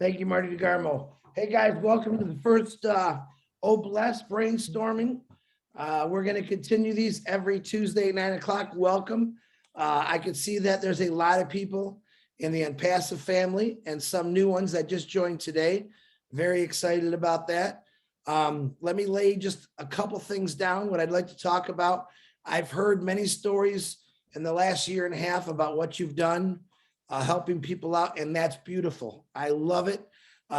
Thank you, Marty DeGarmo. Hey, guys, welcome to the first Oh Bless brainstorming. We're going to continue these every Tuesday at 9 o'clock. Welcome. I can see that there's a lot of people in the Onpassive family and some new ones that just joined today. Very excited about that. Let me lay just a couple things down, what I'd like to talk about. I've heard many stories in the last year and a half about what you've done, helping people out, and that's beautiful. I love it.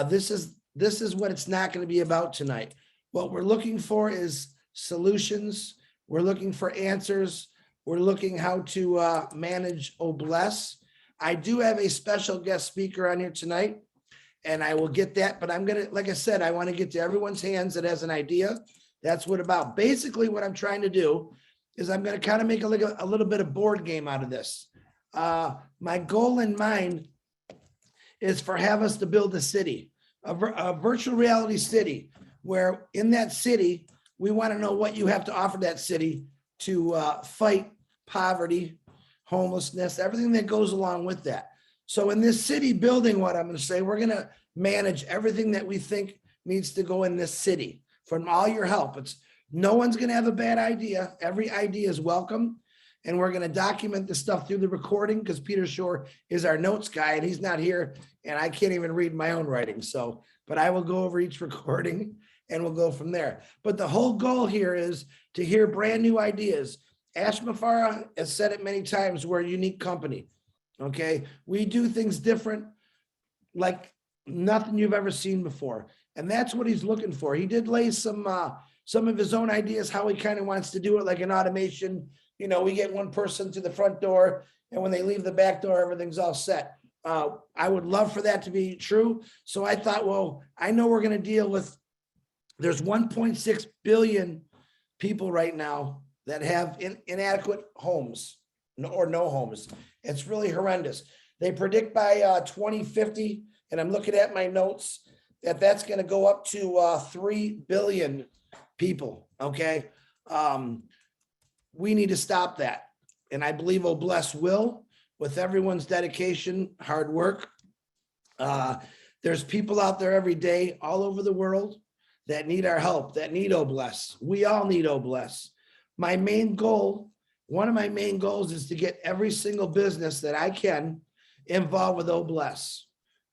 This is what it's not going to be about tonight. What we're looking for is solutions. We're looking for answers. We're looking how to manage Oh Bless. I do have a special guest speaker on here tonight, and I will get that, but I'm going to, like I said, I want to get to everyone's hands that has an idea. That's what about. Basically, what I'm trying to do is I'm going to kind of make a little bit of board game out of this. My goal in mind is for have us to build a city, a virtual reality city, where in that city, we want to know what you have to offer that city to fight poverty, homelessness, everything that goes along with that. So in this city building, what I'm going to say, we're going to manage everything that we think needs to go in this city from all your help. No one's going to have a bad idea. Every idea is welcome. And we're going to document the stuff through the recording because Peter Shore is our notes guy and he's not here and I can't even read my own writing. So, but I will go over each recording and we'll go from there. But the whole goal here is to hear brand new ideas. Ash Mufareh has said it many times, we're a unique company. Okay. We do things different, like nothing you've ever seen before. And that's what he's looking for. He did lay some of his own ideas, how he kind of wants to do it, like an automation. You know, we get one person to the front door and when they leave the back door, everything's all set. I would love for that to be true. So I thought, well, I know we're going to deal with, there's 1.6 billion people right now that have inadequate homes or no homes. It's really horrendous. They predict by 2050, and I'm looking at my notes, that's going to go up to 3 billion people. Okay. We need to stop that. And I believe Oh Bless will, with everyone's dedication, hard work. There's people out there every day all over the world that need our help, that need Oh Bless. We all need Oh Bless. My main goal, one of my main goals is to get every single business that I can involved with Oh Bless.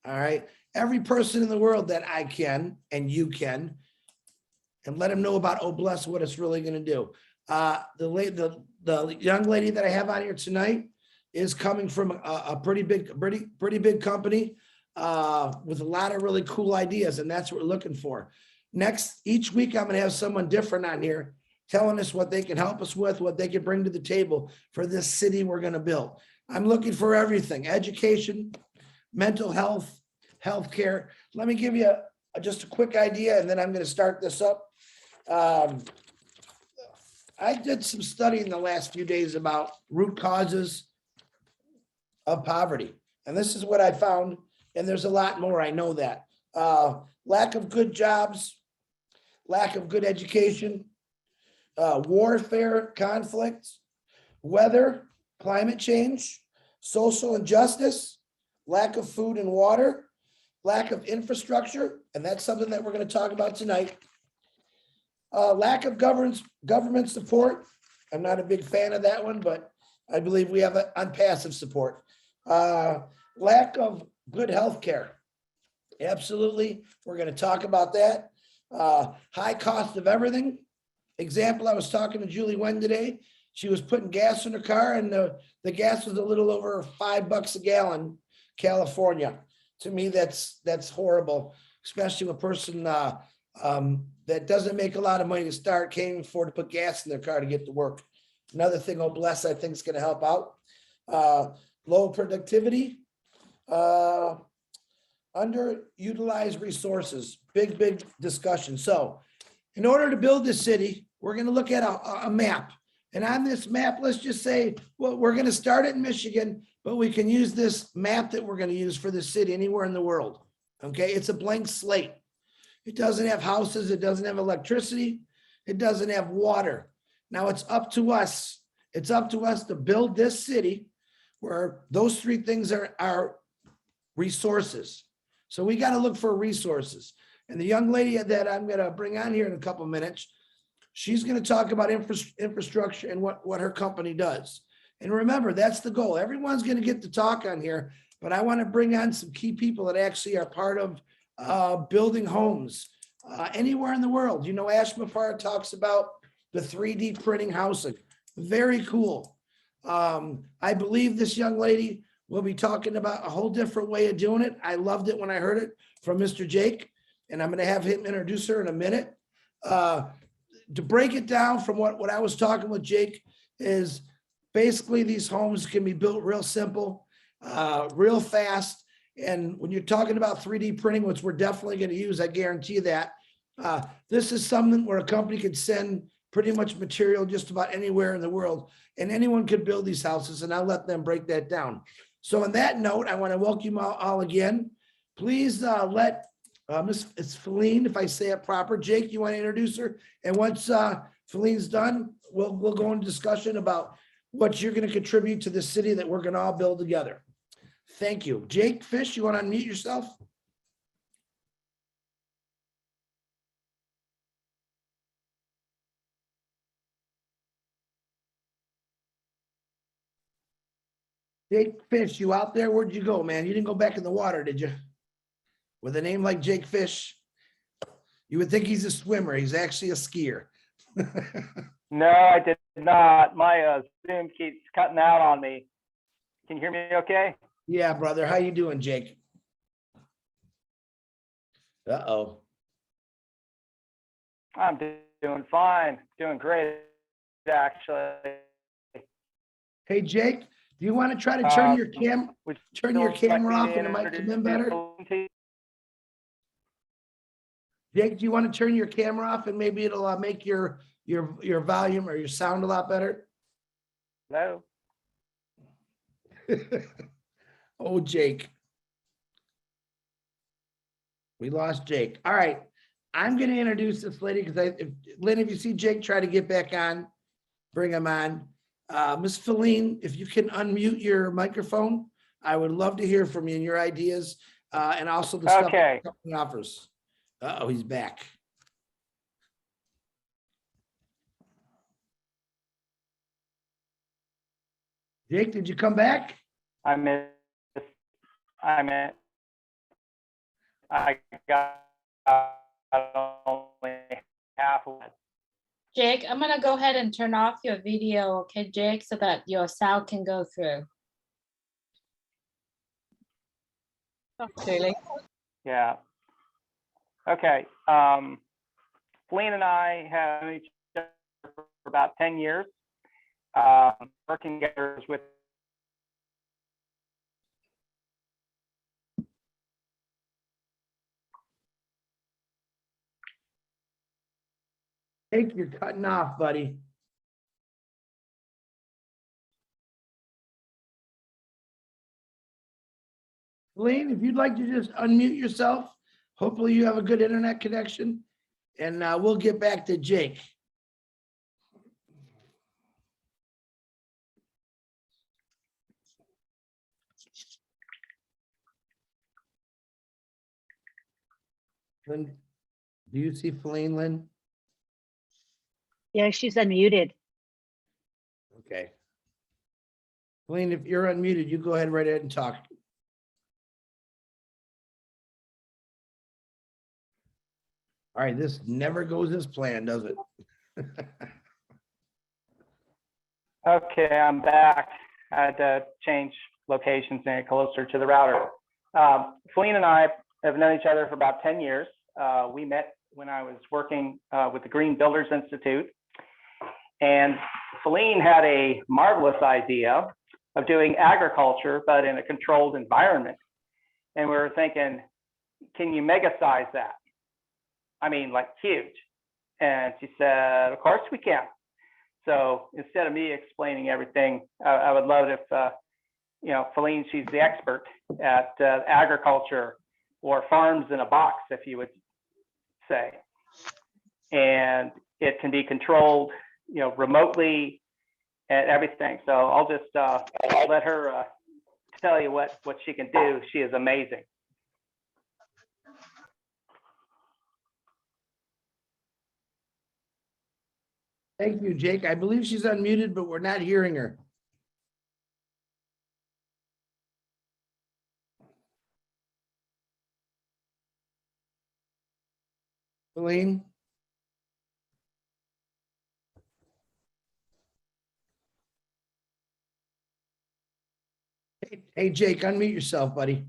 All right. Every person in the world that I can, and you can, and let them know about Oh Bless, what it's really going to do. The young lady that I have on here tonight is coming from a pretty big company with a lot of really cool ideas, and that's what we're looking for. Next, each week I'm going to have someone different on here telling us what they can help us with, what they can bring to the table for this city we're going to build. I'm looking for everything: education, mental health, healthcare. Let me give you just a quick idea, and then I'm going to start this up. I did some study in the last few days about root causes of poverty. And this is what I found. And there's a lot more, I know that. Lack of good jobs, lack of good education, warfare, conflicts, weather, climate change, social injustice, lack of food and water, lack of infrastructure. And that's something that we're going to talk about tonight. Lack of government support. I'm not a big fan of that one, but I believe we have Onpassive support. Lack of good health care. Absolutely. We're going to talk about that. High cost of everything. Example, I was talking to Julie Wen today. She was putting gas in her car and the gas was a little over $5 a gallon, California. To me, that's horrible, especially a person that doesn't make a lot of money to start, can't afford to put gas in their car to get to work. Another thing, Oh Bless, I think is going to help out. Low productivity, underutilized resources, big discussion. So in order to build this city, we're going to look at a map. And on this map, let's just say, well, we're going to start it in Michigan, but we can use this map that we're going to use for the city anywhere in the world. Okay, it's a blank slate. It doesn't have houses. It doesn't have electricity. It doesn't have water. Now it's up to us. It's up to us to build this city where those three things are resources. So we got to look for resources. And the young lady that I'm going to bring on here in a couple of minutes, she's going to talk about infrastructure and what her company does. And remember, that's the goal. Everyone's going to get to talk on here, but I want to bring on some key people that actually are part of building homes anywhere in the world. You know, Ash Mufareh talks about the 3D printing housing. Very cool. I believe this young lady will be talking about a whole different way of doing it. I loved it when I heard it from Mr. Jake, and I'm going to have him introduce her in a minute. To break it down from what I was talking with Jake is basically these homes can be built real simple, real fast. And when you're talking about 3D printing, which we're definitely going to use, I guarantee that, this is something where a company could send pretty much material just about anywhere in the world, and anyone could build these houses, and I'll let them break that down. So on that note, I want to welcome you all again. Please let it's Feline, if I say it proper. Jake, you want to introduce her? And once Feline's done, we'll go into discussion about what you're going to contribute to the city that we're going to all build together. Thank you. Jake Fish, you want to unmute yourself? Jake Fish, you out there? Where'd you go, man? You didn't go back in the water, did you? With a name like Jake Fish, you would think he's a swimmer. He's actually a skier. No, I did not. My Zoom keeps cutting out on me. Can you hear me okay? Yeah, brother. How you doing, Jake? Uh-oh. I'm doing fine. Doing great, actually. Hey, Jake, do you want to try to turn your camera off and it might come in better? Jake, do you want to turn your camera off and maybe it'll make your volume or your sound a lot better? Hello. Oh, Jake. We lost Jake. All right. I'm going to introduce this lady because Lynn, if you see Jake try to get back on, bring him on. Ms. Feline, if you can unmute your microphone, I would love to hear from you and your ideas and also the stuff the company offers. Uh-oh, he's back. Jake, did you come back? I got only half of it. Jake, I'm gonna go ahead and turn off your video, okay, Jake, so that your sound can go through. Really? Yeah. Okay. Feline and I have known each other for about 10 years, working together with Jake, you're cutting off, buddy. Feline, if you'd like to just unmute yourself, hopefully you have a good internet connection, and we'll get back to Jake. Lynn, do you see Feline, Lynn? Yeah, she's unmuted. Okay. Feline, if you're unmuted, you go ahead right ahead and talk. All right, this never goes as planned, does it? Okay, I'm back. I had to change locations and get closer to the router. Feline and I have known each other for about 10 years. We met when I was working with the Green Builders Institute. And Feline had a marvelous idea of doing agriculture, but in a controlled environment. And we were thinking, can you mega size that? I mean, like huge. And she said, of course we can. So instead of me explaining everything, I would love it if, you know, Feline, she's the expert at agriculture or farms in a box, if you would say. And it can be controlled, you know, remotely and everything. So I'll just let her tell you what she can do. She is amazing. Thank you, Jake. I believe she's unmuted, but we're not hearing her. Elaine? Hey, Jake, unmute yourself, buddy.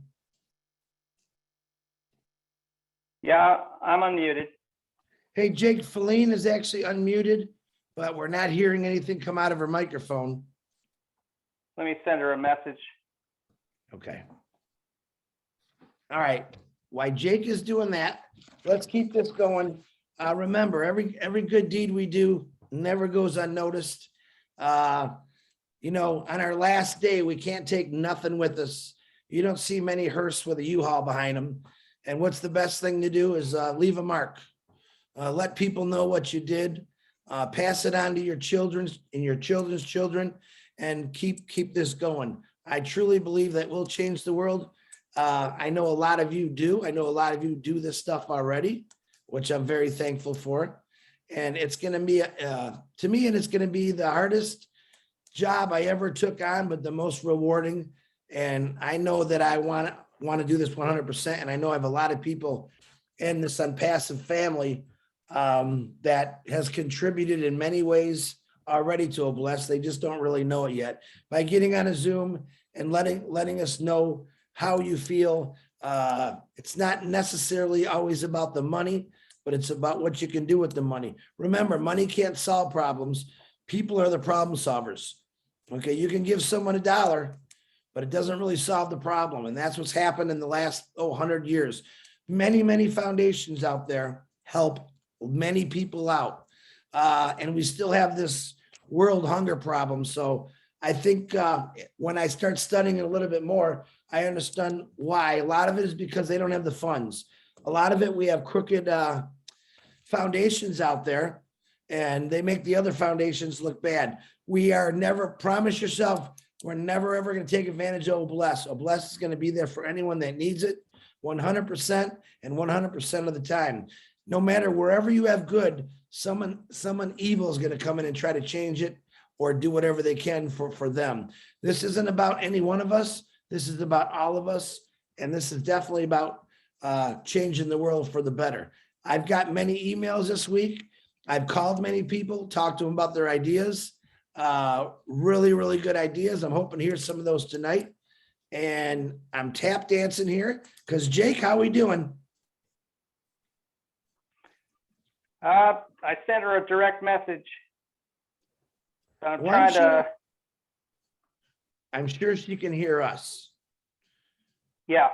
Yeah, I'm unmuted. Hey, Jake, Feline is actually unmuted, but we're not hearing anything come out of her microphone. Let me send her a message. Okay. All right. While Jake is doing that, let's keep this going. Remember, every good deed we do never goes unnoticed. You know, on our last day, we can't take nothing with us. You don't see many hearse with a U-Haul behind them. And what's the best thing to do is leave a mark. Let people know what you did. Pass it on to your children's and your children's children, and keep this going. I truly believe that will change the world. I know a lot of you do. I know a lot of you do this stuff already, which I'm very thankful for. And it's going to be, to me, and it's going to be the hardest job I ever took on, but the most rewarding. And I know that I want to do this 100%. And I know I have a lot of people in this Onpassive family that has contributed in many ways already to Bless. They just don't really know it yet. By getting on a Zoom and letting us know how you feel. It's not necessarily always about the money, but it's about what you can do with the money. Remember, money can't solve problems. People are the problem solvers. Okay, you can give someone $1, but it doesn't really solve the problem. And that's what's happened in the last 100 years. Many foundations out there help many people out. And we still have this world hunger problem. So I think when I start studying it a little bit more, I understand why. A lot of it is because they don't have the funds. A lot of it, we have crooked foundations out there, and they make the other foundations look bad. We are never, promise yourself, we're never ever going to take advantage of Bless. Bless is going to be there for anyone that needs it 100% and 100% of the time. No matter wherever you have good, someone evil is going to come in and try to change it or do whatever they can for them. This isn't about any one of us. This is about all of us. And this is definitely about changing the world for the better. I've got many emails this week. I've called many people, talked to them about their ideas. Really good ideas. I'm hoping to hear some of those tonight. And I'm tap dancing here because Jake, how we doing? I sent her a direct message. So I'm Well, trying to. I'm sure she can hear us. Yeah.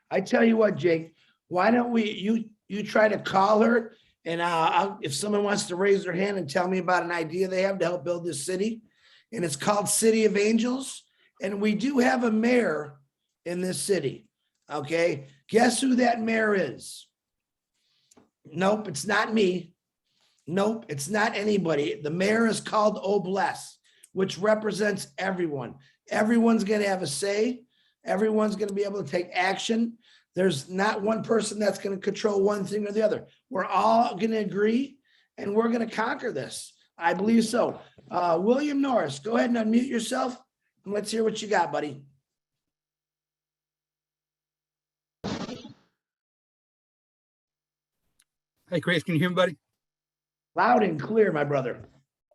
I tell you what, Jake, why don't you try to call her, and if someone wants to raise their hand and tell me about an idea they have to help build this city, and it's called City of Angels, and we do have a mayor in this city. Okay, guess who that mayor is? Nope, it's not me. Nope, it's not anybody. The mayor is called Bless, which represents everyone. Everyone's going to have a say. Everyone's going to be able to take action. There's not one person that's going to control one thing or the other. We're all going to agree, and we're going to conquer this. I believe so. William Norris, go ahead and unmute yourself, and let's hear what you got, buddy. Hey, Chris, can you hear me, buddy? Loud and clear, my brother.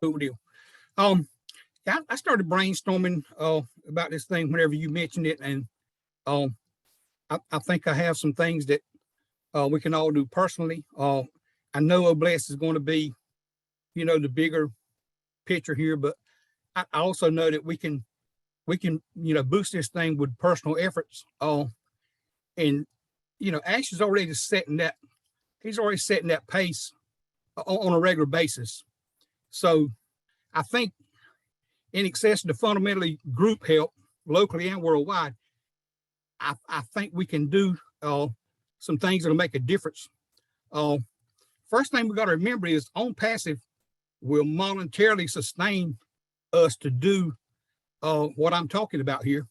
Cool deal. Yeah, I started brainstorming about this thing whenever you mentioned it, and I think I have some things that we can all do personally. I know Bless is going to be, the bigger picture here, but I also know that we can, boost this thing with personal efforts. And Ash is already setting that. He's already setting that pace on a regular basis. So I think in excess of the fundamentally group help locally and worldwide, I think we can do some things that'll make a difference. First thing we got to remember is Onpassive will monetarily sustain us to do what I'm talking about here.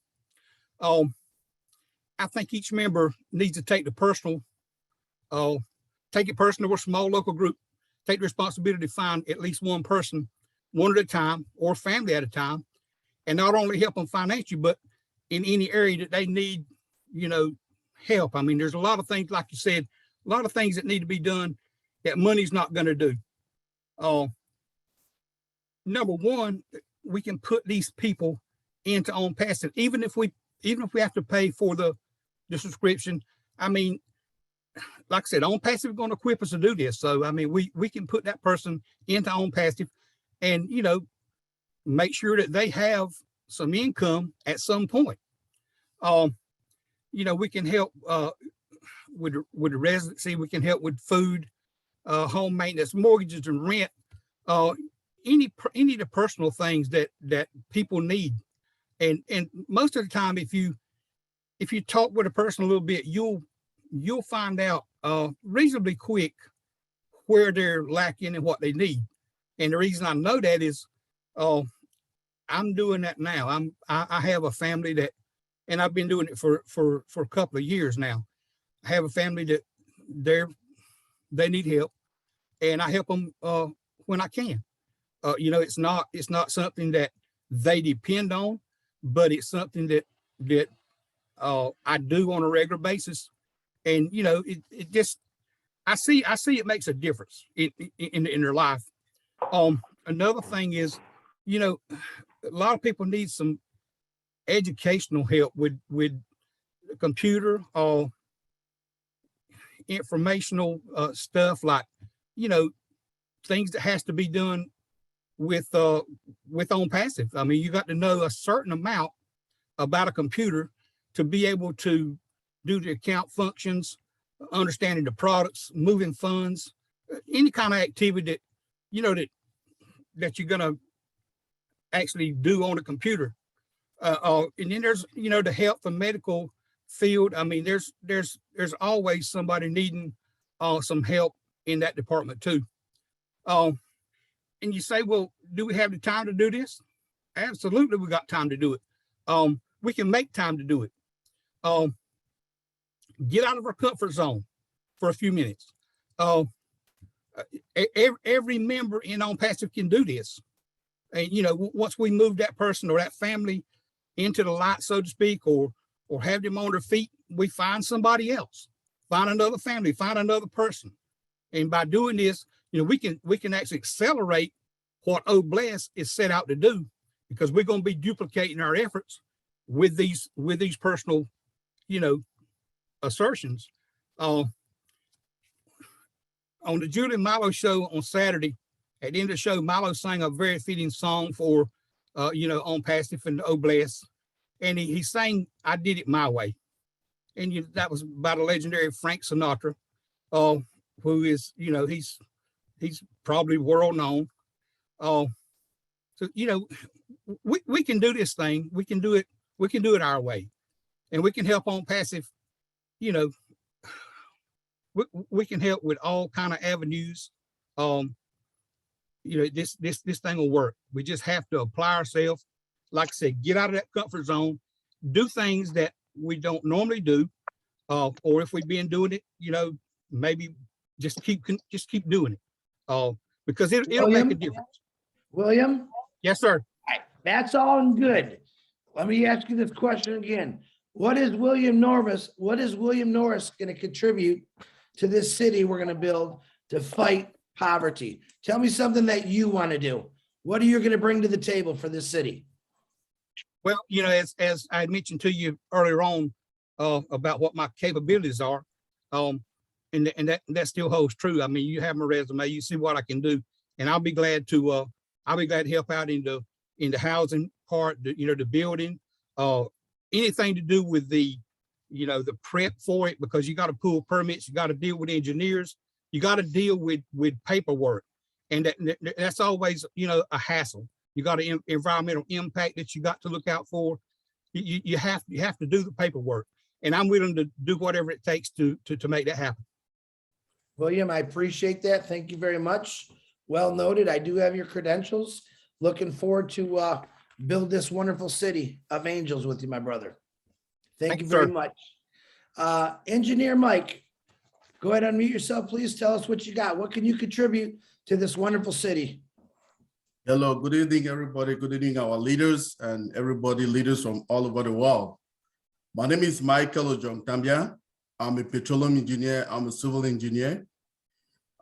I think each member needs to take it personal. Take it personal. We're a small local group. take the responsibility to find at least one person, one at a time, or family at a time, and not only help them financially, but in any area that they need, help. I mean, there's a lot of things, like you said, a lot of things that need to be done that money's not going to do. Number one, we can put these people into Onpassive, even if we have to pay for the subscription. I mean, like I said, Onpassive is going to equip us to do this. So, I mean, we can put that person into Onpassive and, make sure that they have some income at some point. We can help with the residency. We can help with food, home maintenance, mortgages and rent, any of the personal things that people need. And most of the time, if you talk with a person a little bit, you'll find out reasonably quick where they're lacking and what they need. And the reason I know that is I'm doing that now. I have a family that, and I've been doing it for a couple of years now. I have a family that they need help, and I help them when I can. It's not something that they depend on, but it's something that I do on a regular basis. And it just, I see it makes a difference in their life. Another thing is, a lot of people need some educational help with computer or informational stuff, like things that has to be done with Onpassive. I mean, you got to know a certain amount about a computer to be able to do the account functions, understanding the products, moving funds, any kind of activity that you're gonna actually do on a computer. And then there's the health and medical field. I mean, there's always somebody needing some help in that department too. And you say, well, do we have the time to do this? Absolutely, we got time to do it. We can make time to do it. Get out of our comfort zone for a few minutes. Every member in Onpassive can do this. And once we move that person or that family into the light, so to speak, or have them on their feet, we find somebody else, find another family, find another person. And by doing this, we can actually accelerate what Bless is set out to do, because we're going to be duplicating our efforts with these personal, assertions. On the Julie and Milo show on Saturday, at the end of the show, Milo sang a very fitting song for, Onpassive and Bless. And he sang, "I Did It My Way." And that was by the legendary Frank Sinatra, who is, he's probably world known. So, we can do this thing. We can do it our way. And we can help Onpassive, we can help with all kind of avenues. This thing will work. We just have to apply ourselves. Like I said, get out of that comfort zone, do things that we don't normally do. Or if we've been doing it, maybe just keep doing it. Because it'll make a difference. William? Yes, sir. That's all good. Let me ask you this question again. What is William Norris going to contribute to this city we're going to build to fight poverty? Tell me something that you want to do. What are you going to bring to the table for this city? Well, as I mentioned to you earlier on about what my capabilities are, and that still holds true. I mean, you have my resume, you see what I can do, and I'll be glad to help out in the housing part, the building, anything to do with the prep for it, because you got to pull permits, you got to deal with engineers, you got to deal with paperwork, and that's always a hassle. You got an environmental impact that you got to look out for. You have to do the paperwork, and I'm willing to do whatever it takes to make that happen. William, I appreciate that. Thank you very much. Well noted. I do have your credentials. Looking forward to build this wonderful city of angels with you, my brother. Thank you very much. Engineer Mike, go ahead and unmute yourself, please. Tell us what you got. What can you contribute to this wonderful city? Hello, good evening, everybody. Good evening, our leaders and everybody, leaders from all over the world. My name is Michael Ojong-Tambia. I'm a petroleum engineer. I'm a civil engineer.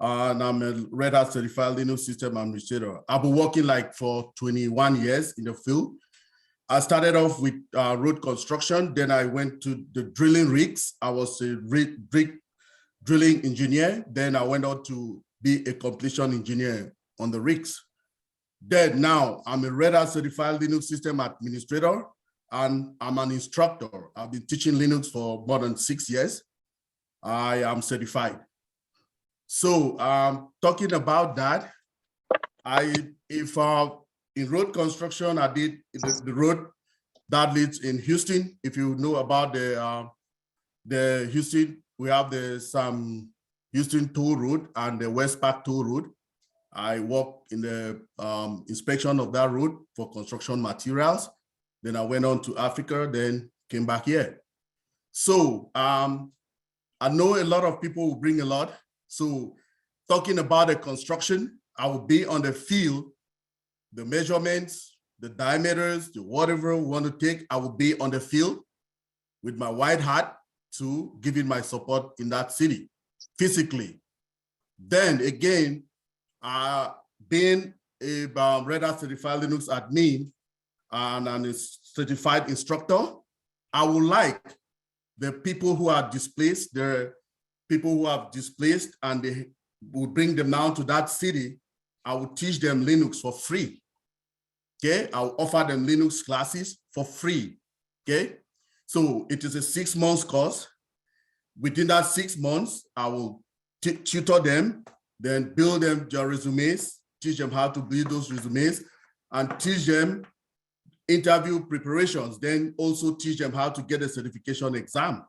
And I'm a Red Hat certified Linux system administrator. I've been working for 21 years in the field. I started off with road construction. Then I went to the drilling rigs. I was a rig drilling engineer. Then I went on to be a completion engineer on the rigs. Then now I'm a Red Hat certified Linux system administrator, and I'm an instructor. I've been teaching Linux for more than 6 years. I am certified. So talking about that, in road construction, I did the road that leads in Houston. If you know about the Houston, we have the Houston Toll Road and the West Park Toll Road. I worked in the inspection of that road for construction materials. Then I went on to Africa, then came back here. So I know a lot of people will bring a lot. So talking about the construction, I will be on the field, the measurements, the diameters, the whatever we want to take, I will be on the field with my white hat to giving my support in that city physically. Then again, being a Red Hat certified Linux admin and a certified instructor, I would like the people who are displaced, the people who have displaced, and they will bring them down to that city. I will teach them Linux for free. Okay, I'll offer them Linux classes for free. Okay, so it is a 6 months course. Within that 6 months, I will tutor them, then build them their resumes, teach them how to build those resumes, and teach them interview preparations, then also teach them how to get a certification exam.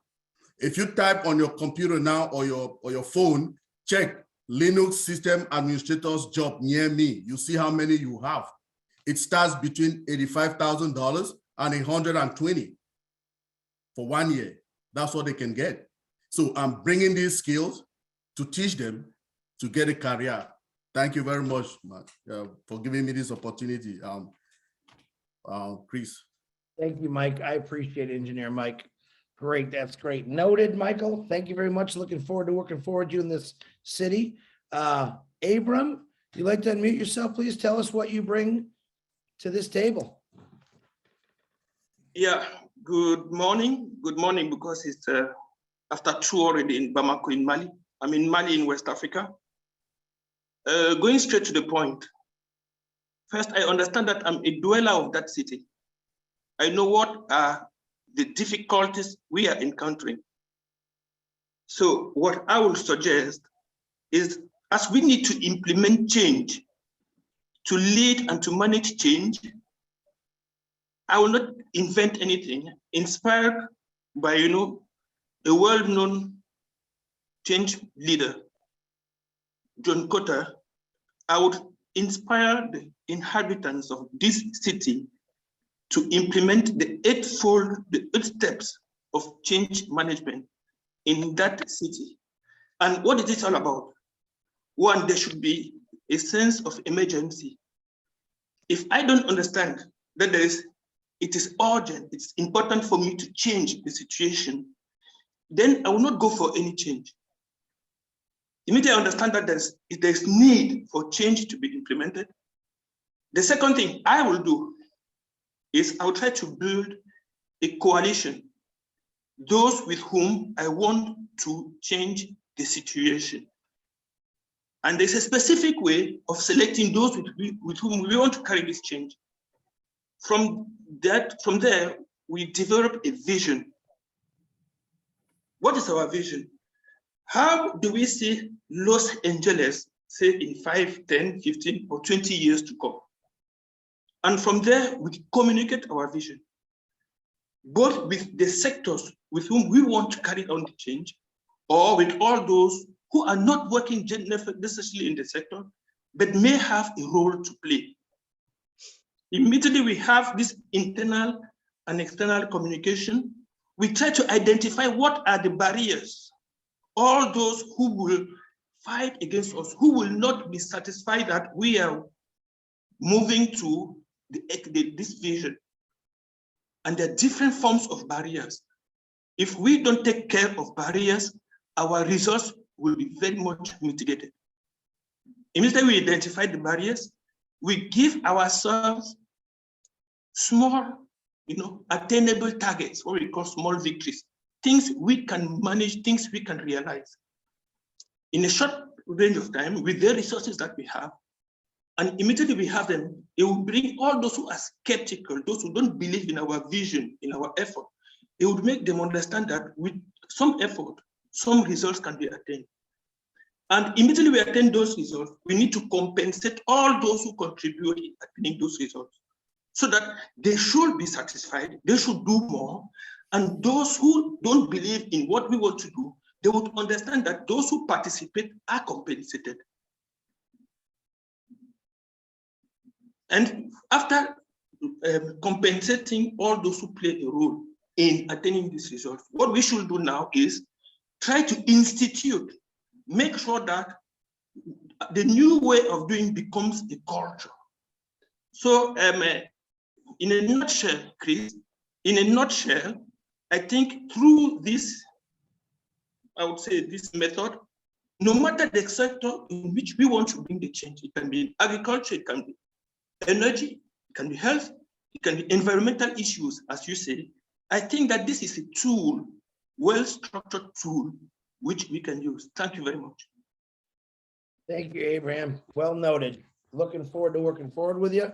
If you type on your computer now or your phone, check Linux system administrator's job near me, you see how many you have. It starts between $85,000 and $120,000 for 1 year. That's what they can get. So I'm bringing these skills to teach them to get a career. Thank you very much, man, for giving me this opportunity, Chris. Thank you, Mike. I appreciate it, Engineer Mike. Great, that's great. Noted, Michael. Thank you very much. Looking forward to working for you in this city. Abram, you'd like to unmute yourself, please? Tell us what you bring to this table. Yeah, good morning. Good morning, because it's after 2 already in Bamako in Mali. I'm in Mali in West Africa. Going straight to the point. First, I understand that I'm a dweller of that city. I know what are the difficulties we are encountering. So what I will suggest is, as we need to implement change, to lead and to manage change, I will not invent anything. Inspired by, a well-known change leader, John Cotter, I would inspire the inhabitants of this city to implement the 8 steps of change management in that city. And what is this all about? One, there should be a sense of emergency. If I don't understand that it is urgent, it's important for me to change the situation, then I will not go for any change. Immediately I understand that there's need for change to be implemented. The second thing I will do is I will try to build a coalition, those with whom I want to change the situation. And there's a specific way of selecting those with whom we want to carry this change. From there, we develop a vision. What is our vision? How do we see Los Angeles, say in 5, 10, 15, or 20 years to come? And from there, we communicate our vision, both with the sectors with whom we want to carry on the change, or with all those who are not working necessarily in the sector, but may have a role to play. Immediately we have this internal and external communication. We try to identify what are the barriers, all those who will fight against us, who will not be satisfied that we are moving to this vision. And there are different forms of barriers. If we don't take care of barriers, our results will be very much mitigated. Immediately we identify the barriers, we give ourselves small, attainable targets, what we call small victories, things we can manage, things we can realize. In a short range of time, with the resources that we have, and immediately we have them, it will bring all those who are skeptical, those who don't believe in our vision, in our effort, it would make them understand that with some effort, some results can be attained. And immediately we attain those results, we need to compensate all those who contribute in attaining those results so that they should be satisfied, they should do more. And those who don't believe in what we want to do, they would understand that those who participate are compensated. And after compensating all those who play a role in attaining these results, what we should do now is try to institute, make sure that the new way of doing becomes a culture. So in a nutshell, Chris, I think through this, I would say this method, no matter the sector in which we want to bring the change, it can be agriculture, it can be energy, it can be health, it can be environmental issues, as you say. I think that this is a tool, well-structured tool, which we can use. Thank you very much. Thank you, Abraham. Well noted. Looking forward to working forward with you.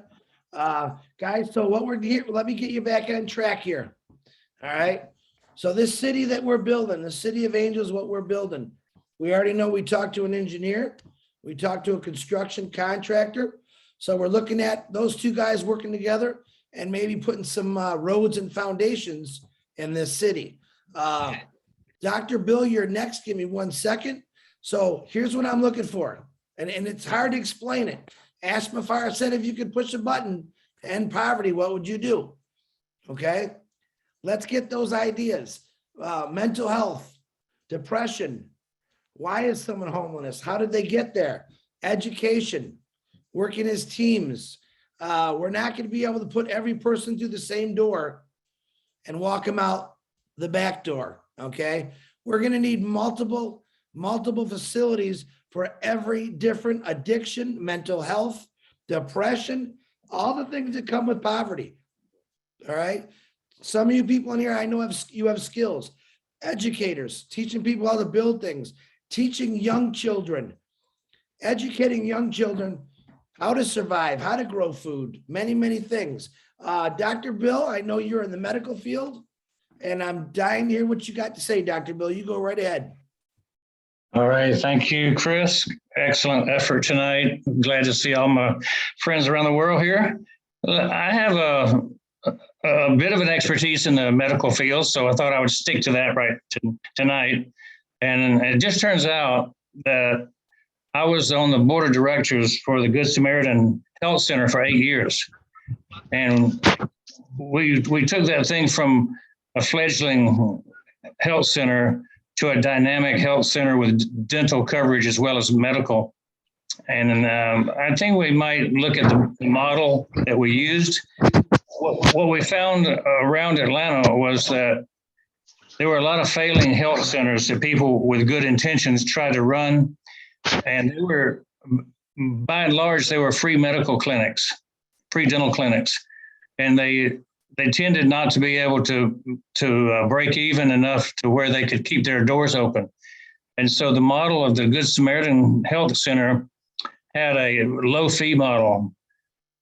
Guys, so what we're here, let me get you back on track here. All right. So this city that we're building, the City of Angels, what we're building, we already know we talked to an engineer, we talked to a construction contractor. So we're looking at those two guys working together and maybe putting some roads and foundations in this city. Dr. Bill, you're next. Give me 1 second. So here's what I'm looking for. And it's hard to explain it. Ask Mufareh said, if you could push a button to end poverty, what would you do? Okay. Let's get those ideas. Mental health, depression. Why is someone homeless? How did they get there? Education, working as teams. We're not going to be able to put every person through the same door and walk them out the back door. Okay. We're going to need multiple facilities for every different addiction, mental health, depression, all the things that come with poverty. All right. Some of you people in here, I know you have skills, educators, teaching people how to build things, teaching young children, educating young children how to survive, how to grow food, many, many things. Dr. Bill, I know you're in the medical field and I'm dying to hear what you got to say, Dr. Bill. You go right ahead. All right. Thank you, Chris. Excellent effort tonight. Glad to see all my friends around the world here. I have a bit of an expertise in the medical field, so I thought I would stick to that tonight. And it just turns out that I was on the board of directors for the Good Samaritan Health Center for 8 years. And we took that thing from a fledgling health center to a dynamic health center with dental coverage as well as medical. And I think we might look at the model that we used. What we found around Atlanta was that there were a lot of failing health centers that people with good intentions tried to run. And they were, by and large, they were free medical clinics, free dental clinics. And they tended not to be able to break even enough to where they could keep their doors open. And so the model of the Good Samaritan Health Center had a low fee model.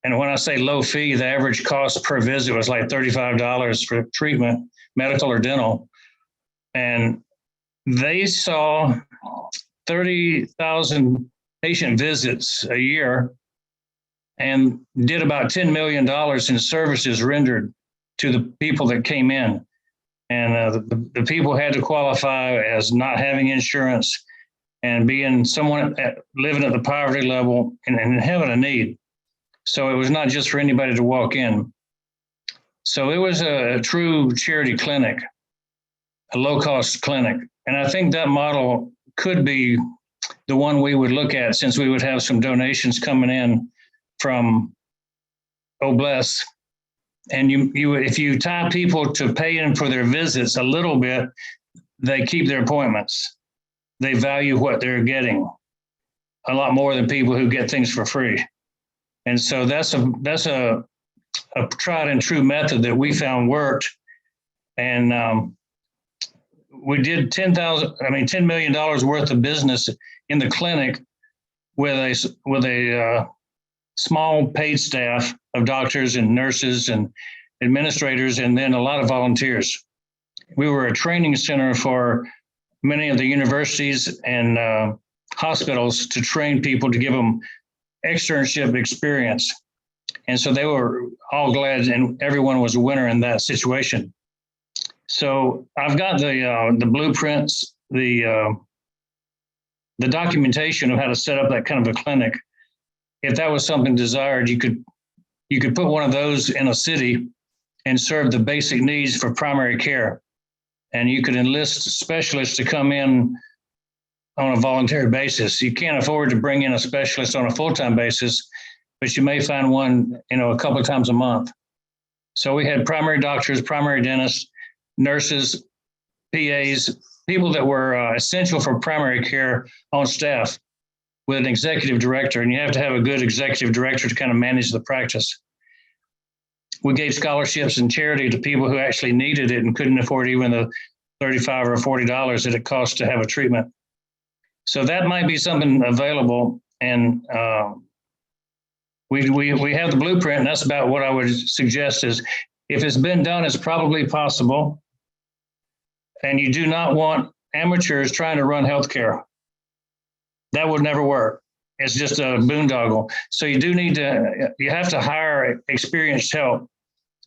And when I say low fee, the average cost per visit was like $35 for treatment, medical or dental. And they saw 30,000 patient visits a year and did about $10 million in services rendered to the people that came in. And the people had to qualify as not having insurance and being someone living at the poverty level and having a need. So it was not just for anybody to walk in. So it was a true charity clinic, a low-cost clinic. And I think that model could be the one we would look at, since we would have some donations coming in from Obless. And if you tie people to paying for their visits a little bit, they keep their appointments. They value what they're getting a lot more than people who get things for free. And so that's a tried and true method that we found worked. And we did $10 million worth of business in the clinic with a small paid staff of doctors and nurses and administrators, and then a lot of volunteers. We were a training center for many of the universities and hospitals to train people, to give them externship experience. And so they were all glad, and everyone was a winner in that situation. So I've got the blueprints, the documentation of how to set up that kind of a clinic. If that was something desired, you could put one of those in a city and serve the basic needs for primary care. And you could enlist specialists to come in on a voluntary basis. You can't afford to bring in a specialist on a full-time basis, but you may find one, a couple of times a month. So we had primary doctors, primary dentists, nurses, PAs, people that were essential for primary care on staff with an executive director. And you have to have a good executive director to kind of manage the practice. We gave scholarships and charity to people who actually needed it and couldn't afford even the $35 or $40 that it costs to have a treatment. So that might be something available. And we have the blueprint, and that's about what I would suggest is, if it's been done, it's probably possible. And you do not want amateurs trying to run healthcare. That would never work. It's just a boondoggle. So you have to hire experienced help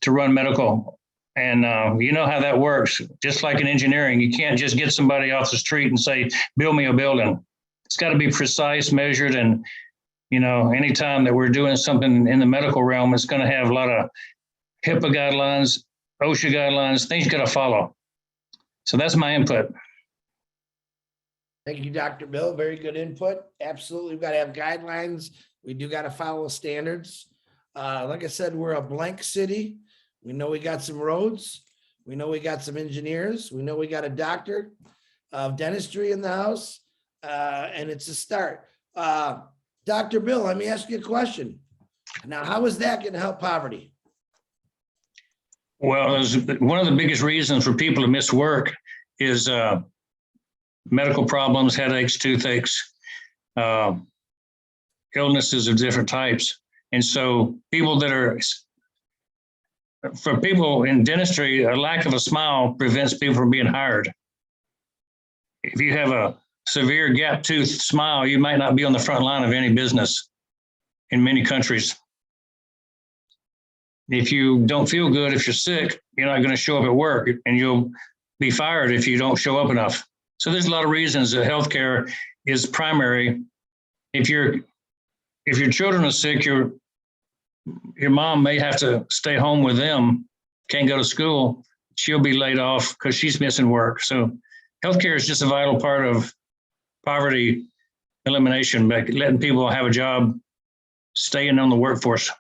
to run medical. And you know how that works. Just like in engineering, you can't just get somebody off the street and say, build me a building. It's got to be precise, measured. And, anytime that we're doing something in the medical realm, it's going to have a lot of HIPAA guidelines, OSHA guidelines, things you got to follow. So that's my input. Thank you, Dr. Bill. Very good input. Absolutely. We've got to have guidelines. We do got to follow standards. Like I said, we're a blank city. We know we got some roads. We know we got some engineers. We know we got a doctor of dentistry in the house. And it's a start. Dr. Bill, let me ask you a question. Now, how is that going to help poverty? Well, one of the biggest reasons for people to miss work is medical problems, headaches, toothaches, illnesses of different types. And so for people in dentistry, a lack of a smile prevents people from being hired. If you have a severe gap tooth smile, you might not be on the front line of any business in many countries. If you don't feel good, if you're sick, you're not going to show up at work, and you'll be fired if you don't show up enough. So there's a lot of reasons that healthcare is primary. If your children are sick, your mom may have to stay home with them, can't go to school. She'll be laid off because she's missing work. So healthcare is just a vital part of poverty elimination, by letting people have a job, staying on the workforce.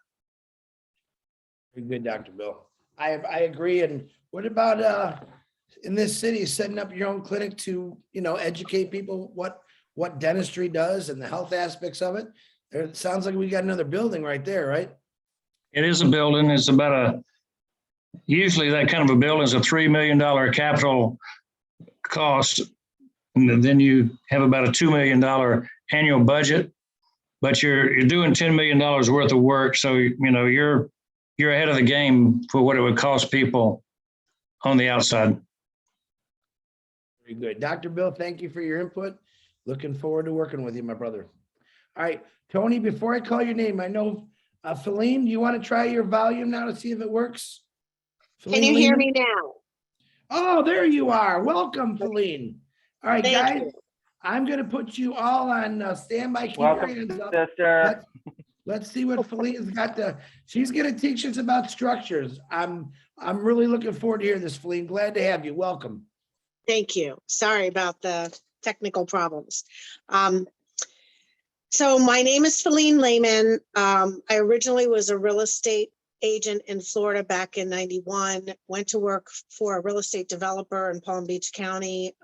Very good, Dr. Bill. I agree. And what about in this city, setting up your own clinic to, educate people what dentistry does and the health aspects of it? It sounds like we got another building right there, right? It is a building. It's about usually that kind of a building is a $3 million capital cost. And then you have about a $2 million annual budget, but you're doing $10 million worth of work. So, you're ahead of the game for what it would cost people on the outside. Very good. Dr. Bill, thank you for your input. Looking forward to working with you, my brother. All right, Tony, before I call your name, I know, Feline, do you want to try your volume now to see if it works? Can you hear me now? Oh, there you are. Welcome, Feline. All right, Thank guys, you. I'm going to put you all on standby. Keep your hands Welcome, up. sister. Let's see what Feline's got she's going to teach us about structures. I'm really looking forward to hear this, Feline. Glad to have you. Welcome. Thank you. Sorry about the technical problems. So my name is Feline Lehman. I originally was a real estate agent in Florida back in '91, went to work for a real estate developer in Palm Beach County,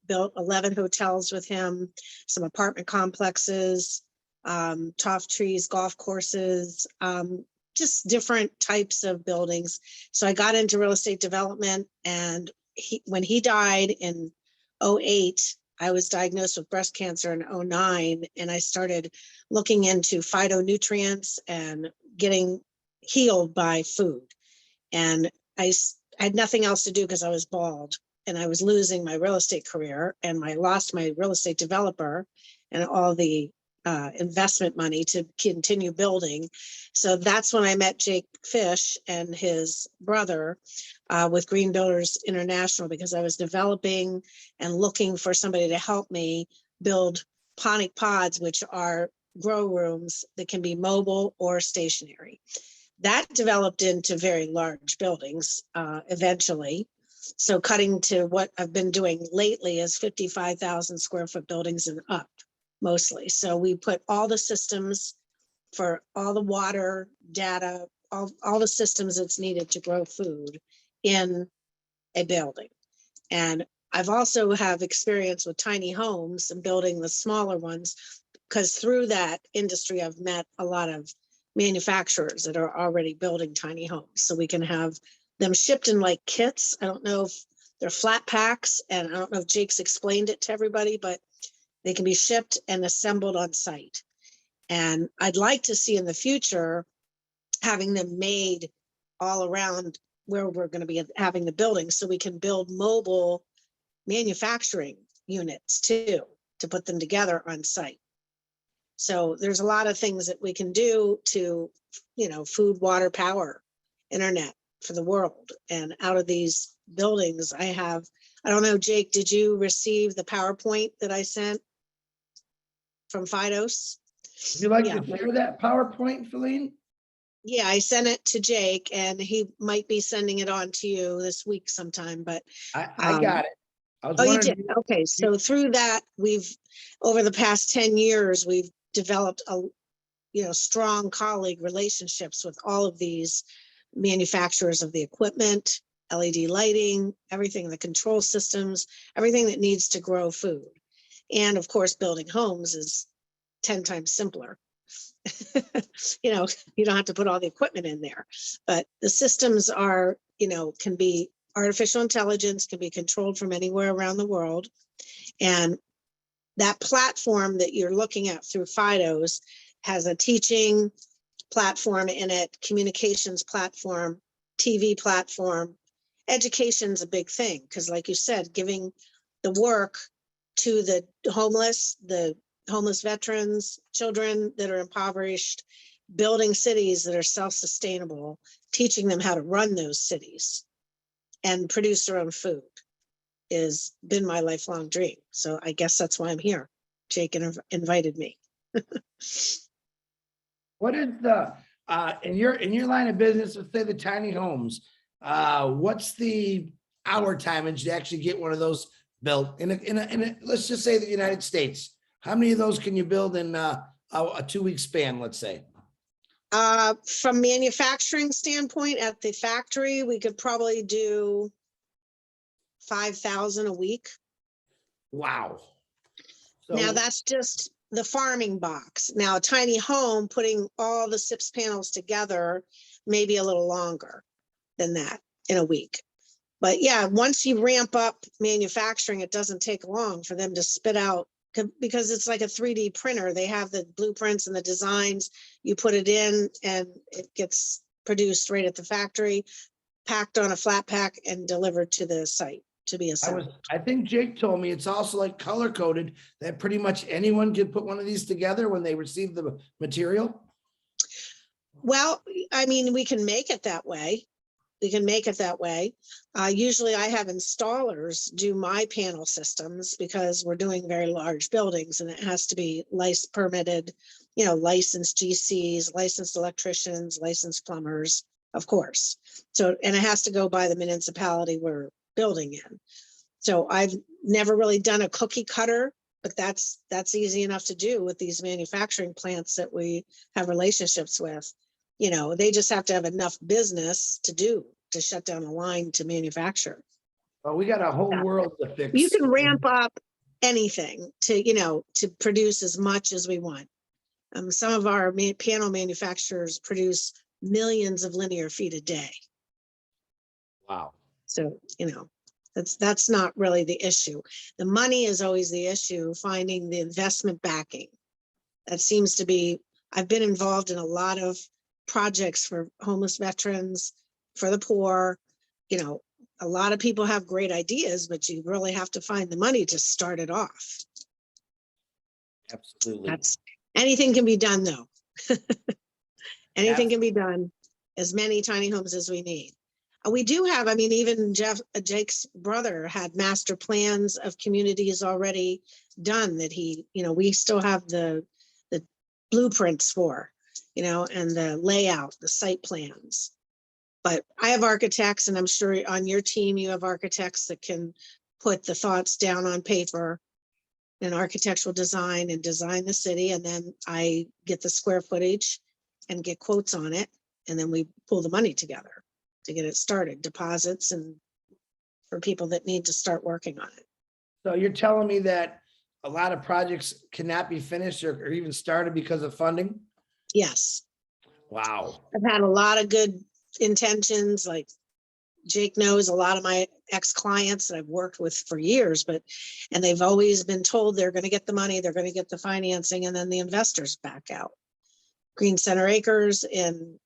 built 11 hotels with him, some apartment complexes, tough trees, golf courses, just different types of buildings. So I got into real estate development, and when he died in '08, I was diagnosed with breast cancer in '09, and I started looking into phytonutrients and getting healed by food. And I had nothing else to do because I was bald, and I was losing my real estate career, and I lost my real estate developer and all the investment money to continue building. So that's when I met Jake Fish and his brother with Green Builders International, because I was developing and looking for somebody to help me build ponic pods, which are grow rooms that can be mobile or stationary. That developed into very large buildings eventually. So cutting to what I've been doing lately is 55,000 square foot buildings and up mostly. So we put all the systems for all the water, data, all the systems that's needed to grow food in a building. And I've also have experience with tiny homes and building the smaller ones, because through that industry, I've met a lot of manufacturers that are already building tiny homes. So we can have them shipped in like kits. I don't know if they're flat packs, and I don't know if Jake's explained it to everybody, but they can be shipped and assembled on site. And I'd like to see in the future having them made all around where we're going to be having the building, so we can build mobile manufacturing units too, to put them together on site. So there's a lot of things that we can do to, food, water, power, internet for the world. And out of these buildings, I don't know, Jake, did you receive the PowerPoint that I sent from Fidos? Would you like to share that PowerPoint, Feline? Yeah, I sent it to Jake, and he might be sending it on to you this week sometime, but I got it. I was oh, you wondering- did? Okay, so through that, over the past 10 years, we've developed strong colleague relationships with all of these manufacturers of the equipment, LED lighting, everything, the control systems, everything that needs to grow food. And of course, building homes is 10 times simpler. You don't have to put all the equipment in there, but the systems are, can be artificial intelligence, can be controlled from anywhere around the world. And that platform that you're looking at through Fidos has a teaching platform in it, communications platform, TV platform. Education's a big thing, because like you said, giving the work to the homeless veterans, children that are impoverished, building cities that are self-sustainable, teaching them how to run those cities and produce their own food has been my lifelong dream. So I guess that's why I'm here. Jake invited me. What is the in your line of business, let's say the tiny homes, what's the hour timage to actually get one of those built in a let's just say the United States? How many of those can you build in a 2-week span, let's say? From manufacturing standpoint, at the factory, we could probably do 5,000 a week. Wow. So, Now that's just the farming box. Now a tiny home, putting all the SIPS panels together, maybe a little longer than that in a week. But yeah, once you ramp up manufacturing, it doesn't take long for them to spit out, because it's like a 3D printer. They have the blueprints and the designs. You put it in and it gets produced right at the factory, packed on a flat pack and delivered to the site to be assembled. I think Jake told me it's also like color coded, that pretty much anyone could put one of these together when they receive the material. Well, I mean, we can make it that way. Usually I have installers do my panel systems, because we're doing very large buildings and it has to be permitted, licensed GCs, licensed electricians, licensed plumbers, of course. So, and it has to go by the municipality we're building in. So I've never really done a cookie cutter, but that's easy enough to do with these manufacturing plants that we have relationships with. You know, they just have to have enough business to shut down a line to manufacture. Well, we got a whole world to fix. You can ramp up anything to, you know, to produce as much as we want. Some of our panel manufacturers produce millions of linear feet a day. Wow. So, you know, that's not really the issue. The money is always the issue, finding the investment backing. That seems to be, I've been involved in a lot of projects for homeless veterans, for the poor. You know, a lot of people have great ideas, but you really have to find the money to start it off. Absolutely. Anything can be done though. Anything can be done, as many tiny homes as we need. We do have, I mean, even Jake's brother had master plans of communities already done that he, you know, we still have the blueprints for, you know, and the layout, the site plans. But I have architects, and I'm sure on your team, you have architects that can put the thoughts down on paper and architectural design and design the city. And then I get the square footage and get quotes on it. And then we pull the money together to get it started, deposits, and for people that need to start working on it. So you're telling me that a lot of projects cannot be finished or even started because of funding? Yes. Wow. I've had a lot of good intentions. Like Jake knows a lot of my ex-clients that I've worked with for years, and they've always been told they're going to get the money, they're going to get the financing, and then the investors back out. Green Center Acres in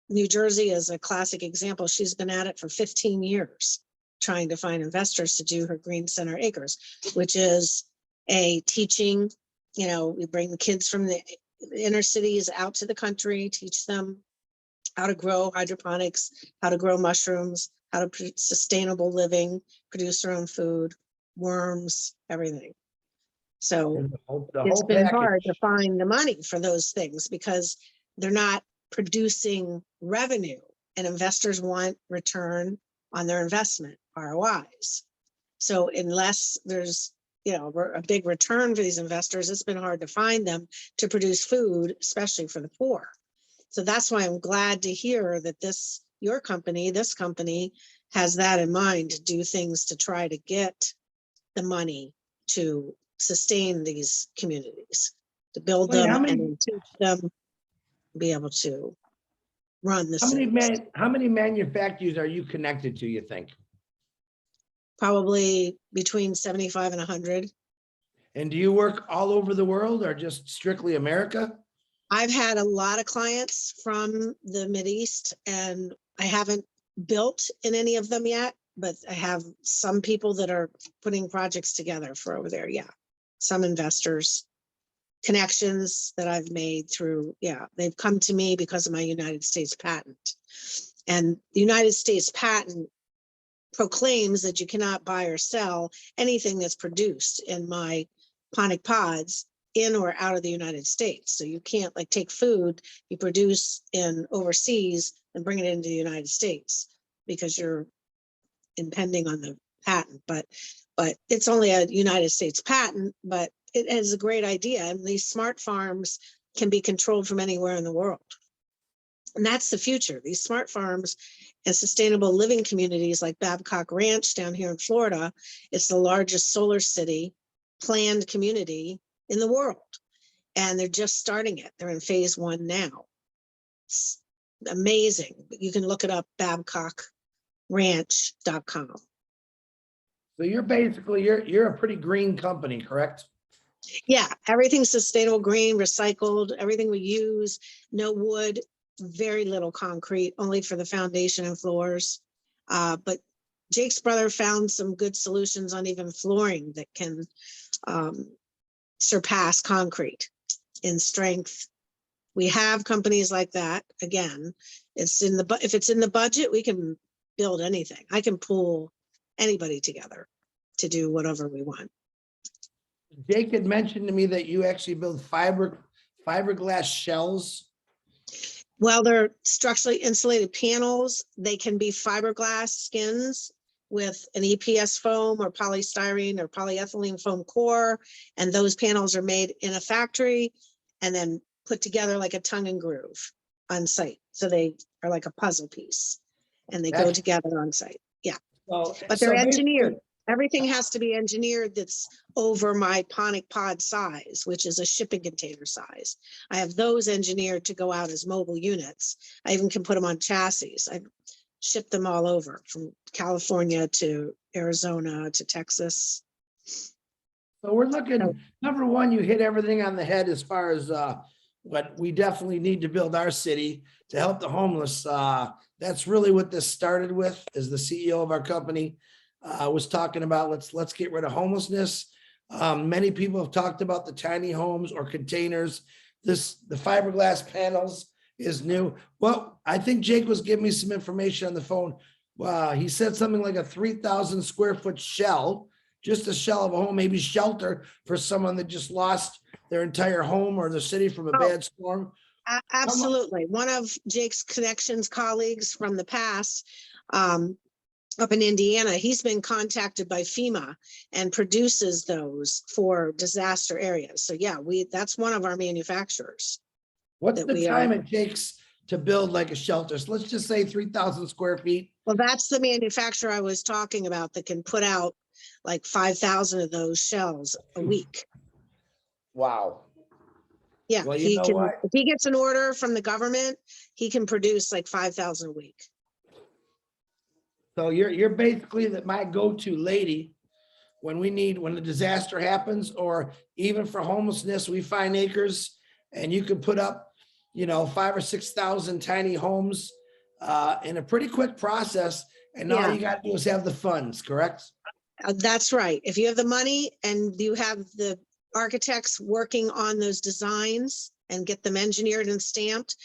New Jersey is a classic example. She's been at it for 15 years, trying to find investors to do her Green Center Acres, which is a teaching, you know, we bring the kids from the inner cities out to the country, teach them how to grow hydroponics, how to grow mushrooms, how to sustainable living, produce their own food, worms, everything. So it's been hard to find the money for those things because they're not producing revenue, and investors want return on their investment, ROIs. So unless there's, you know, a big return for these investors, it's been hard to find them to produce food, especially for the poor. So that's why I'm glad to hear that this company has that in mind, to do things to try to get the money to sustain these communities, to build them and teach them, be able to run the city. How many manufacturers are you connected to, you think? Probably between 75 and 100. And do you work all over the world or just strictly America? I've had a lot of clients from the Mideast, and I haven't built in any of them yet, but I have some people that are putting projects together for over there. Yeah. Some investors, connections that I've made through, they've come to me because of my United States patent. And the United States patent proclaims that you cannot buy or sell anything that's produced in my ponic pods in or out of the United States. So you can't like take food you produce in overseas and bring it into the United States because you're impending on the patent. But it's only a United States patent, but it is a great idea. And these smart farms can be controlled from anywhere in the world. And that's the future. These smart farms and sustainable living communities like Babcock Ranch down here in Florida, it's the largest solar city planned community in the world. And they're just starting it. They're in phase 1 now. It's amazing. You can look it up, babcockranch.com. So you're basically, you're a pretty green company, correct? Yeah, everything's sustainable, green, recycled, everything we use, no wood, very little concrete, only for the foundation and floors. But Jake's brother found some good solutions on even flooring that can surpass concrete in strength. We have companies like that. Again, if it's in the budget, we can build anything. I can pull anybody together to do whatever we want. Jake had mentioned to me that you actually build fiberglass shells. Well, they're structurally insulated panels. They can be fiberglass skins with an EPS foam or polystyrene or polyethylene foam core. And those panels are made in a factory and then put together like a tongue and groove on site. So they are like a puzzle piece and they go That's- together on site. Yeah, So, but so they're basically- engineered. Everything has to be engineered that's over my ponic pod size, which is a shipping container size. I have those engineered to go out as mobile units. I even can put them on chassis. I ship them all over from California to Arizona to Texas. So we're looking, number one, you hit everything on the head as far as what we definitely need to build our city to help the homeless. That's really what this started with, is the CEO of our company was talking about, let's get rid of homelessness. Many people have talked about the tiny homes or containers. The fiberglass panels is new. Well, I think Jake was giving me some information on the phone. He said something like a 3,000 square foot shell, just a shell of a home, maybe shelter for someone that just lost their entire home or the city from a bad storm. Absolutely. One of Jake's connections colleagues from the past, up in Indiana, he's been contacted by FEMA and produces those for disaster areas. So yeah, that's one of our manufacturers. What's that the we time are- it takes to build like a shelter? So let's just say 3,000 square feet. Well, that's the manufacturer I was talking about that can put out like 5,000 of those shells a week. Wow. Yeah, Well, you know can, what? if he gets an order from the government, he can produce like 5,000 a week. So you're basically my go-to lady when the disaster happens, or even for homelessness, we find acres and you can put up, 5,000 or 6,000 tiny homes in a pretty quick process. And all Yeah. you got to do is have the funds, correct? That's right. If you have the money and you have the architects working on those designs and get them engineered and stamped,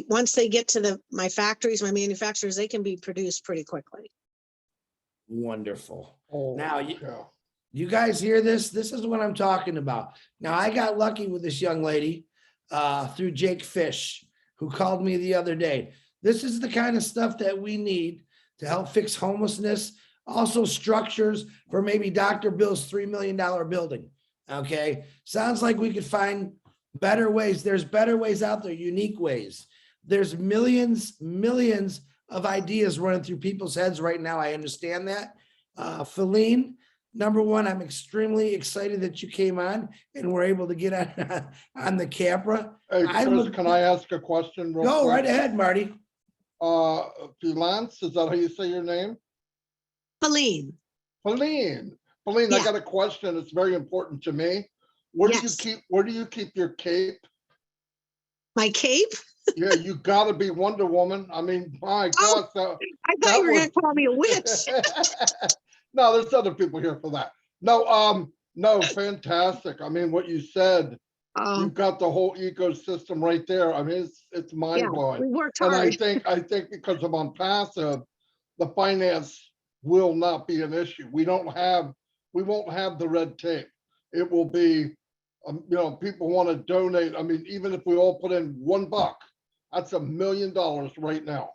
once they get to my factories, my manufacturers, they can be produced pretty quickly. Wonderful. Oh, Now, yeah. you guys hear this? This is what I'm talking about. Now, I got lucky with this young lady through Jake Fish, who called me the other day. This is the kind of stuff that we need to help fix homelessness. Also structures for maybe Dr. Bill's $3 million building. Okay. Sounds like we could find better ways. There's better ways out there, unique ways. There's millions of ideas running through people's heads right now. I understand that. Feline, number one, I'm extremely excited that you came on and were able to get on the camera. Hey, Chris, can I ask a question? Go right ahead, Marty. Lance, is that how you say your name? Feline. Feline, Yeah. I got a question. It's very important to me. Where Yes. do you keep your cape? My cape? Yeah, you gotta be Wonder Woman. I mean, my Oh, gosh. So, I thought you were going to call me a witch. no, there's other people here for that. No, fantastic. I mean, what you said, you've got the whole ecosystem right there. I mean, it's mind Yeah, blowing. we worked And hard. I think because of Onpassive, the finance will not be an issue. We won't have the red tape. It will be, people want to donate. I mean, even if we all put in $1, that's $1 million right now.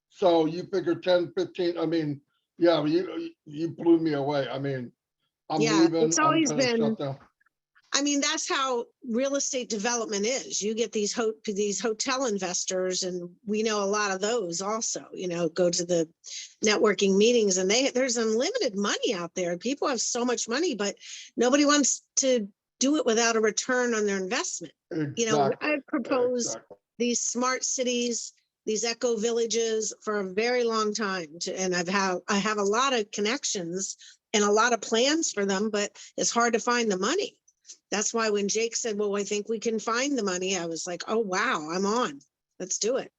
So you figure 10, 15, I mean, yeah, you blew me away. I mean, I'm leaving. It's always I'm gonna been, shut down. I mean, that's how real estate development is. You get these hotel investors, and we know a lot of those also, go to the networking meetings, and there's unlimited money out there. People have so much money, but nobody wants to do it without a return on their investment. Exactly. I've proposed Exactly. these smart cities, these eco villages for a very long time, and I have a lot of connections and a lot of plans for them, but it's hard to find the money. That's why when Jake said, well, I think we can find the money, I was like, oh, wow, I'm on. Let's do it.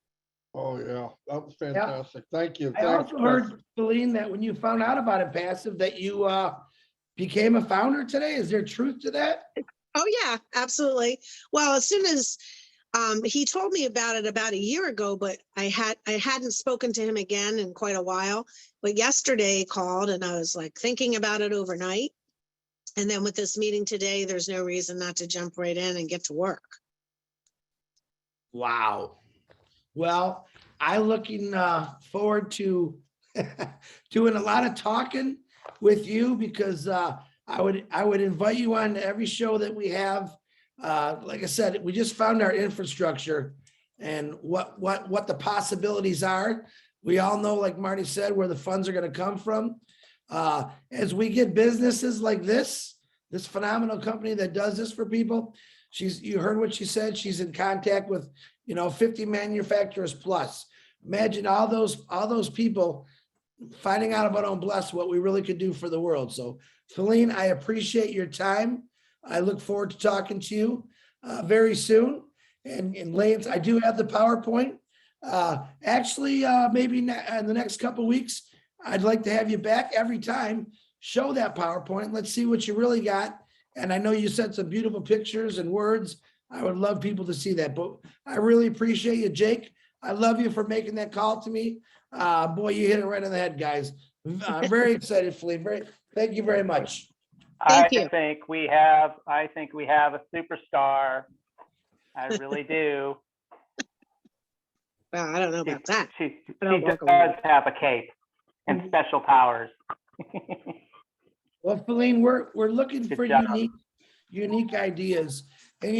Oh, yeah, that was fantastic. Thank you. I Thanks, also Chris. heard, Feline, that when you found out about Onpassive, that you became a founder today. Is there truth to that? Oh, yeah, absolutely. Well, as soon as he told me about it about a year ago, but I hadn't spoken to him again in quite a while. But yesterday he called, and I was like thinking about it overnight. And then with this meeting today, there's no reason not to jump right in and get to work. Wow. Well, I'm looking forward to doing a lot of talking with you because I would invite you on to every show that we have. Like I said, we just found our infrastructure and what the possibilities are. We all know, like Marty said, where the funds are going to come from. As we get businesses like this phenomenal company that does this for people, you heard what she said. She's in contact with, 50 manufacturers plus. Imagine all those people finding out about Onpassive, what we really could do for the world. So, Feline, I appreciate your time. I look forward to talking to you very soon. And Lance, I do have the PowerPoint. Actually, maybe in the next couple of weeks, I'd like to have you back every time, show that PowerPoint. Let's see what you really got. And I know you sent some beautiful pictures and words. I would love people to see that, but I really appreciate you, Jake. I love you for making that call to me. Boy, you hit it right on the head, guys. I'm very excited, Feline. Thank you very much. Thank you. I think we have a superstar. I really do. Well, I don't know about that. She don't does walk away. have a cape and special powers. Well, Feline, we're looking Good for job. unique ideas. And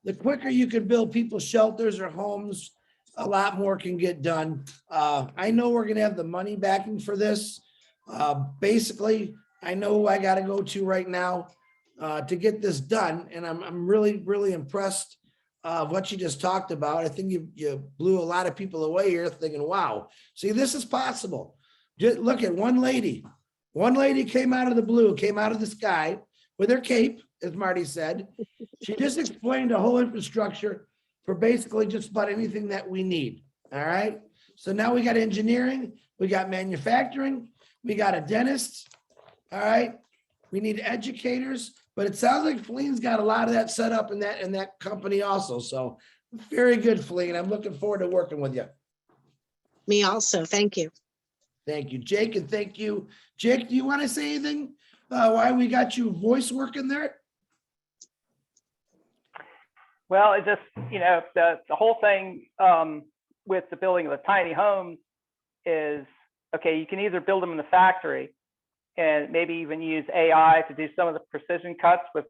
the quicker you can build people shelters or homes, a lot more can get done. I know we're gonna have the money backing for this. Basically, I know who I gotta go to right now to get this done. And I'm really, really impressed of what you just talked about. I think you blew a lot of people away here thinking, wow, see, this is possible. Just look at one lady. One lady came out of the blue, came out of the sky with her cape, as Marty said. She just explained a whole infrastructure for basically just about anything that we need. All right. So now we got engineering, we got manufacturing, we got a dentist. All right. We need educators, but it sounds like Feline's got a lot of that set up in that company also. So very good, Feline. I'm looking forward to working with you. Me also. Thank you. Thank you, Jake, and thank you. Jake, do you want to say anything? Why we got you voice working there? Well, it just, the whole thing with the building of the tiny homes is, okay, you can either build them in the factory and maybe even use AI to do some of the precision cuts with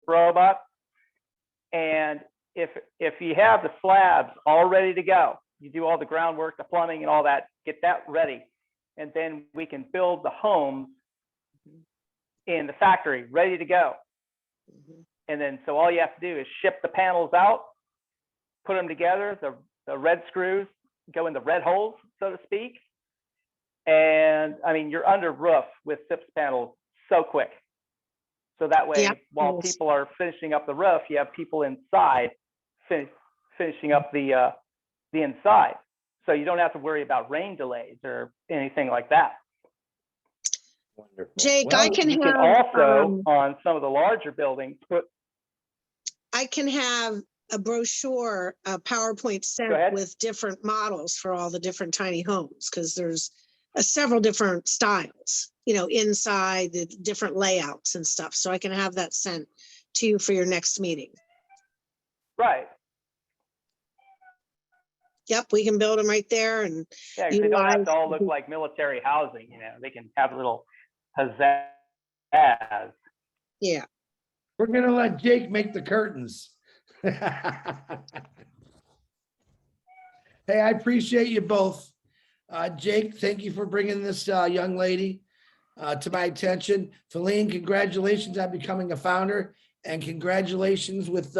robots. And if you have the slabs all ready to go, you do all the groundwork, the plumbing and all that, get that ready. And then we can build the homes in the factory ready to go. And then, so all you have to do is ship the panels out, put them together, the red screws go in the red holes, so to speak. And I mean, you're under roof with SIPS panels so quick. So that way, while people are finishing up the roof, you have people inside finishing up the inside. So you don't have to worry about rain delays or anything like that. Wonderful. Jake, Well, I can You can have, also, on some of the larger buildings, I can have a brochure, a PowerPoint Go ahead. sent with different models for all the different tiny homes, because there's several different styles, inside the different layouts and stuff. So I can have that sent to you for your next meeting. right. Yep, we can build them right there. And Yeah, 'cause they don't have to all look utilize- like military housing, they can have a little pizzazz. yeah, We're gonna let Jake make the curtains. Hey, I appreciate you both. Jake, thank you for bringing this young lady to my attention. Feline, congratulations on becoming a founder, and congratulations with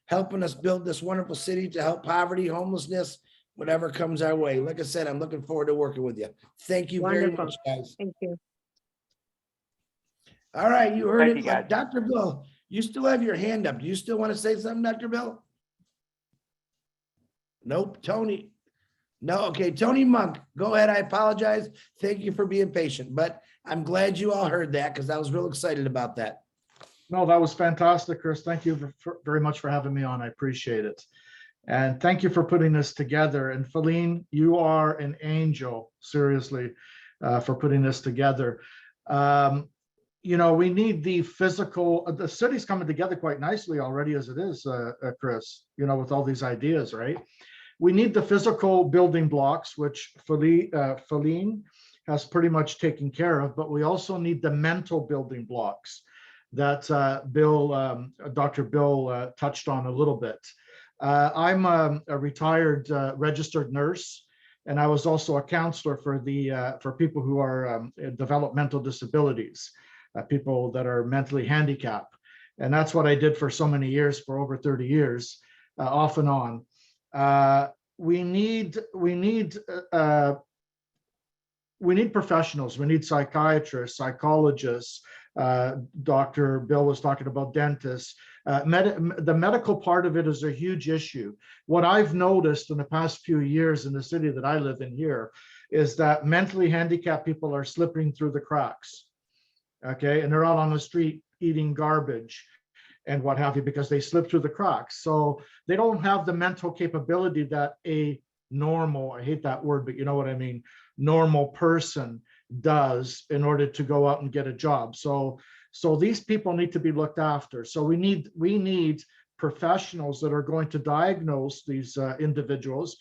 helping us build this wonderful city to help poverty, homelessness, whatever comes our way. Like I said, I'm looking forward to working with you. Thank you very Wonderful. much, guys. thank you. All right, you heard Thank it. you, guys. Dr. Bill, you still have your hand up. Do you still want to say something, Dr. Bill? Nope. Tony. No. Okay. Tony Monk, go ahead. I apologize. Thank you for being patient, but I'm glad you all heard that because I was real excited about that. No, that was fantastic, Chris. Thank you very much for having me on. I appreciate it. And thank you for putting this together. And Feline, you are an angel, seriously, for putting this together. We need the physical, the city's coming together quite nicely already as it is, Chris, with all these ideas, right? We need the physical building blocks, which Feline has pretty much taken care of, but we also need the mental building blocks that Dr. Bill touched on a little bit. I'm a retired registered nurse, and I was also a counselor for people who are developmental disabilities, people that are mentally handicapped. And that's what I did for so many years, for over 30 years, off and on. We need professionals. We need psychiatrists, psychologists. Dr. Bill was talking about dentists. The medical part of it is a huge issue. What I've noticed in the past few years in the city that I live in here is that mentally handicapped people are slipping through the cracks. Okay, and they're out on the street eating garbage and what have you, because they slip through the cracks. So they don't have the mental capability that a normal, I hate that word, but you know what I mean, normal person does in order to go out and get a job. So these people need to be looked after. So we need professionals that are going to diagnose these individuals.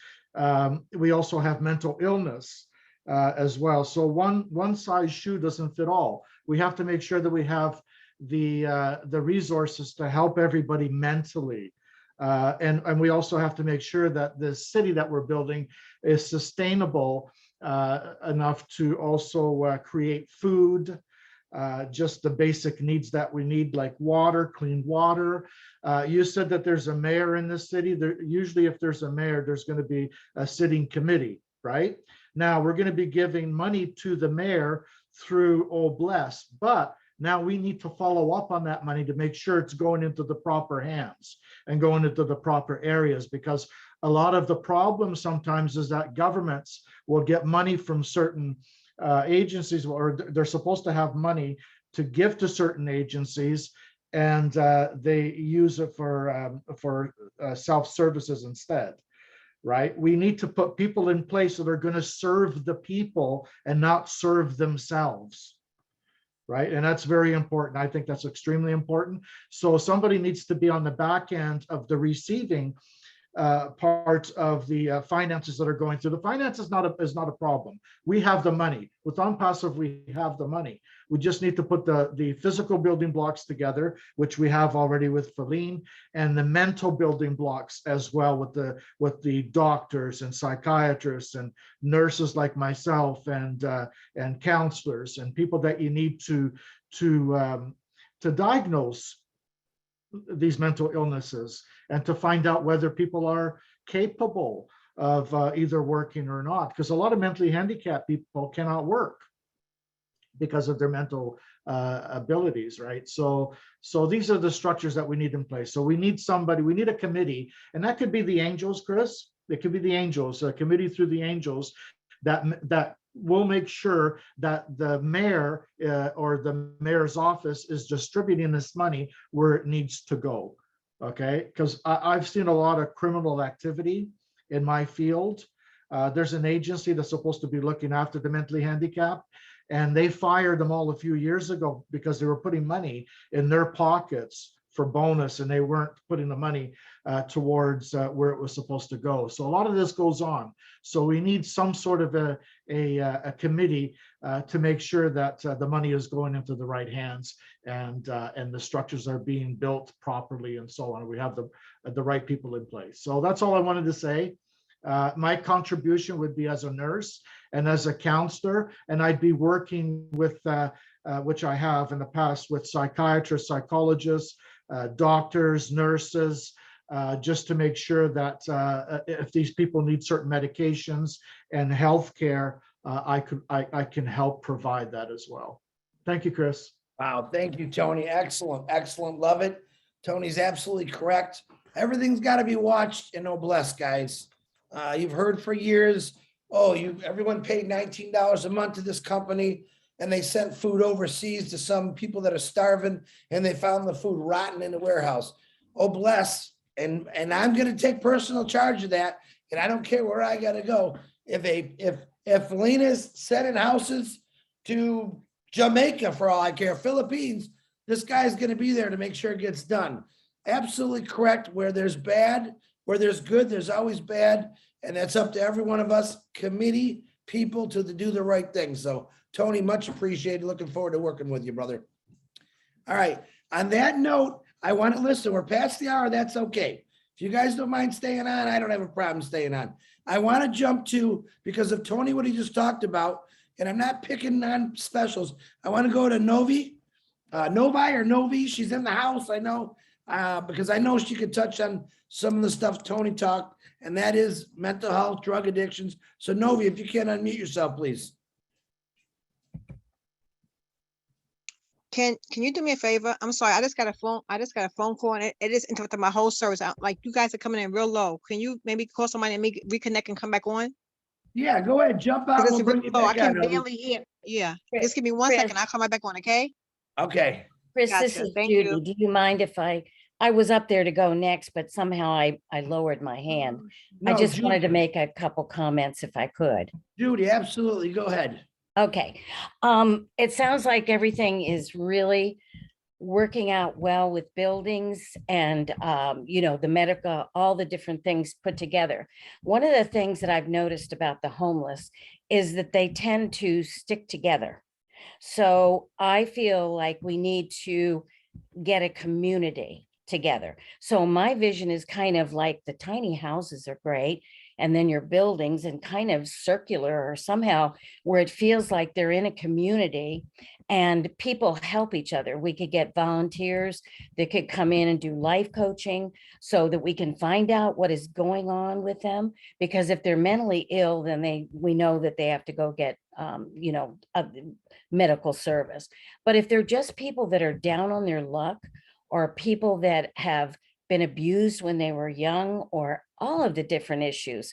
We also have mental illness as well. So one size shoe doesn't fit all. We have to make sure that we have the resources to help everybody mentally. And we also have to make sure that the city that we're building is sustainable enough to also create food, just the basic needs that we need, like water, clean water. You said that there's a mayor in this city. Usually if there's a mayor, there's going to be a sitting committee, right? Now we're going to be giving money to the mayor through Bless, but now we need to follow up on that money to make sure it's going into the proper hands and going into the proper areas, because a lot of the problem sometimes is that governments will get money from certain agencies, or they're supposed to have money to give to certain agencies, and they use it for self-services instead. Right? We need to put people in place that are going to serve the people and not serve themselves. Right? And that's very important. I think that's extremely important. So somebody needs to be on the back end of the receiving part of the finances that are going through. The finance is not a problem. We have the money. With Onpassive, we have the money. We just need to put the physical building blocks together, which we have already with Feline, and the mental building blocks as well with the doctors and psychiatrists and nurses like myself and counselors and people that you need to diagnose these mental illnesses and to find out whether people are capable of either working or not, because a lot of mentally handicapped people cannot work because of their mental abilities, right? So these are the structures that we need in place. So we need somebody, we need a committee, and that could be the angels, Chris. It could be the angels, a committee through the angels that will make sure that the mayor or the mayor's office is distributing this money where it needs to go. Okay, because I've seen a lot of criminal activity in my field. There's an agency that's supposed to be looking after the mentally handicapped, and they fired them all a few years ago because they were putting money in their pockets for bonus, and they weren't putting the money towards where it was supposed to go. So a lot of this goes on. So we need some sort of a committee to make sure that the money is going into the right hands and the structures are being built properly and so on. We have the right people in place. So that's all I wanted to say. My contribution would be as a nurse and as a counselor, and I'd be working with, which I have in the past, with psychiatrists, psychologists, doctors, nurses, just to make sure that if these people need certain medications and healthcare, I can help provide that as well. Thank you, Chris. Wow, thank you, Tony. Excellent, excellent. Love it. Tony's absolutely correct. Everything's got to be watched and bless, guys. You've heard for years, everyone paid $19 a month to this company, and they sent food overseas to some people that are starving, and they found the food rotten in the warehouse. Bless. And I'm going to take personal charge of that, and I don't care where I got to go. If Felina's sending houses to Jamaica, for all I care, Philippines, this guy's going to be there to make sure it gets done. Absolutely correct. Where there's bad, where there's good, there's always bad. And that's up to every one of us. Committee people to do the right thing. So Tony, much appreciated. Looking forward to working with you, brother. All right. On that note, I want to listen. We're past the hour. That's okay. If you guys don't mind staying on, I don't have a problem staying on. I want to jump to, because of Tony, what he just talked about, and I'm not picking on specials. I want to go to Novi or Novi. She's in the house. I know, because I know she could touch on some of the stuff Tony talked, and that is mental health, drug addictions. So Novi, if you can unmute yourself, please. Can you do me a favor? I'm sorry, I just got a phone call and it just interrupted my whole service. Like you guys are coming in real low. Can you maybe call somebody and reconnect and come back on? Yeah, go ahead, jump out. We'll bring you Oh, I back can on. barely hear. Yeah, Chris- just give me 1 Chris. second. I'll come right back on, okay? Okay. Chris, this Gotcha. is Thank Judy. you. Do you mind if I was up there to go next, but somehow I lowered my hand. I No, just Judy- wanted to make a couple comments if I could. Judy, absolutely. Go ahead. Okay. It sounds like everything is really working out well with buildings and, the medical, all the different things put together. One of the things that I've noticed about the homeless is that they tend to stick together. So I feel like we need to get a community together. So my vision is kind of like the tiny houses are great, and then your buildings and kind of circular or somehow where it feels like they're in a community and people help each other. We could get volunteers that could come in and do life coaching so that we can find out what is going on with them. Because if they're mentally ill, then we know that they have to go get a medical service. But if they're just people that are down on their luck, or people that have been abused when they were young, or all of the different issues,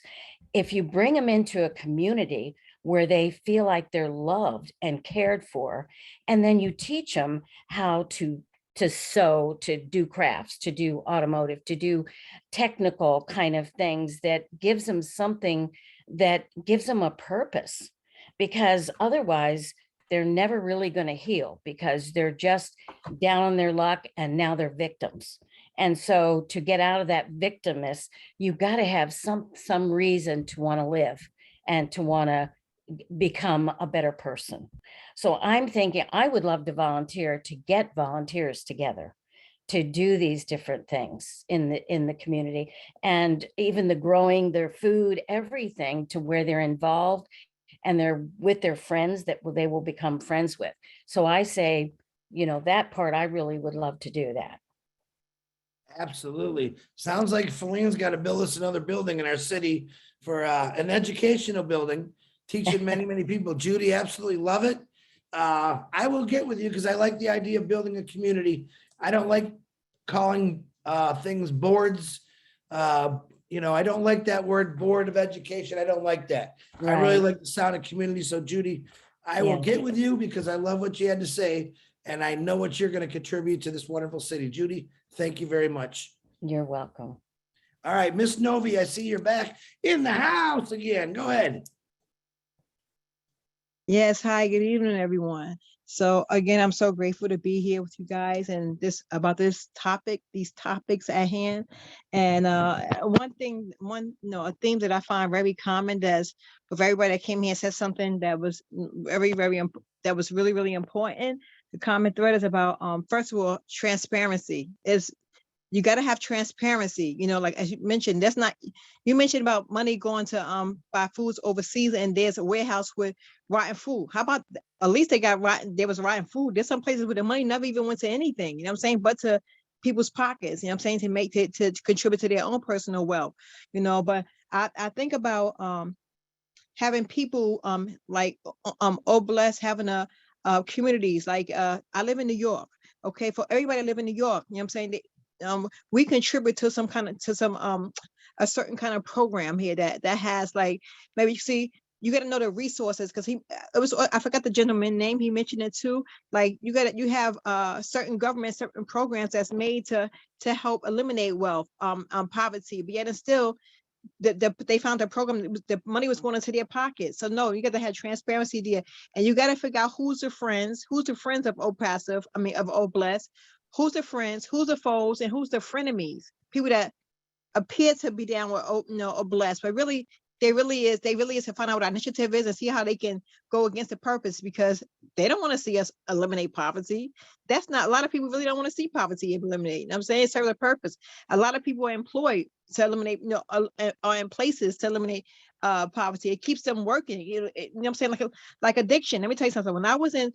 if you bring them into a community where they feel like they're loved and cared for, and then you teach them how to sew, to do crafts, to do automotive, to do technical kind of things, that gives them something that gives them a purpose, because otherwise they're never really going to heal, because they're just down on their luck and now they're victims. And so to get out of that victimness, you've got to have some reason to want to live and to want to become a better person. So I'm thinking I would love to volunteer, to get volunteers together to do these different things in the community, and even the growing their food, everything, to where they're involved and they're with their friends that they will become friends with. So I say, that part, I really would love to do that. Absolutely. Sounds like Feline's got to build us another building in our city for an educational building, teaching many, many people. Judy, absolutely love it. I will get with you because I like the idea of building a community. I don't like calling things boards. I don't like that word, board of education. I don't like that. I really like the sound of community. So Judy, I will get with you because I love what you had to say. And I know what you're going to contribute to this wonderful city. Judy, thank you very much. You're welcome. All right, Miss Novi, I see you're back in the house again. Go ahead. Yes, hi, good evening, everyone. So again, I'm so grateful to be here with you guys and these topics at hand. And a theme that I find very common, that's with everybody that came here said something that was that was really, really important. The common thread is about, first of all, transparency. You got to have transparency, like as you mentioned, you mentioned about money going to buy foods overseas, and there's a warehouse with rotten food. How about, at least there was rotten food. There's some places where the money never even went to anything, you know what I'm saying, but to people's pockets, you know what I'm saying, to contribute to their own personal wealth, but I think about having people like Oblast, having communities like I live in New York. Okay, for everybody that live in New York, you know what I'm saying, we contribute to a certain kind of program here that has, like, maybe you got to know the resources, because I forgot the gentleman's name, he mentioned it too. Like you have certain programs that's made to help eliminate wealth, poverty, but yet and still they found a program, the money was going into their pockets. So no, you got to have transparency there, and you got to figure out who's the friends of Onpassive, of Oblast, who's the friends, who's the foes, and who's the frenemies, people that appear to be down with Oblast, but really They really is to find out what our initiative is and see how they can go against the purpose, because they don't want to see us eliminate poverty. That's not, a lot of people really don't want to see poverty eliminated. You know what I'm saying? Serve the purpose. A lot of people are employed to eliminate, are in places to eliminate poverty. It keeps them working. You know what I'm saying? Like addiction. Let me tell you something. When I was in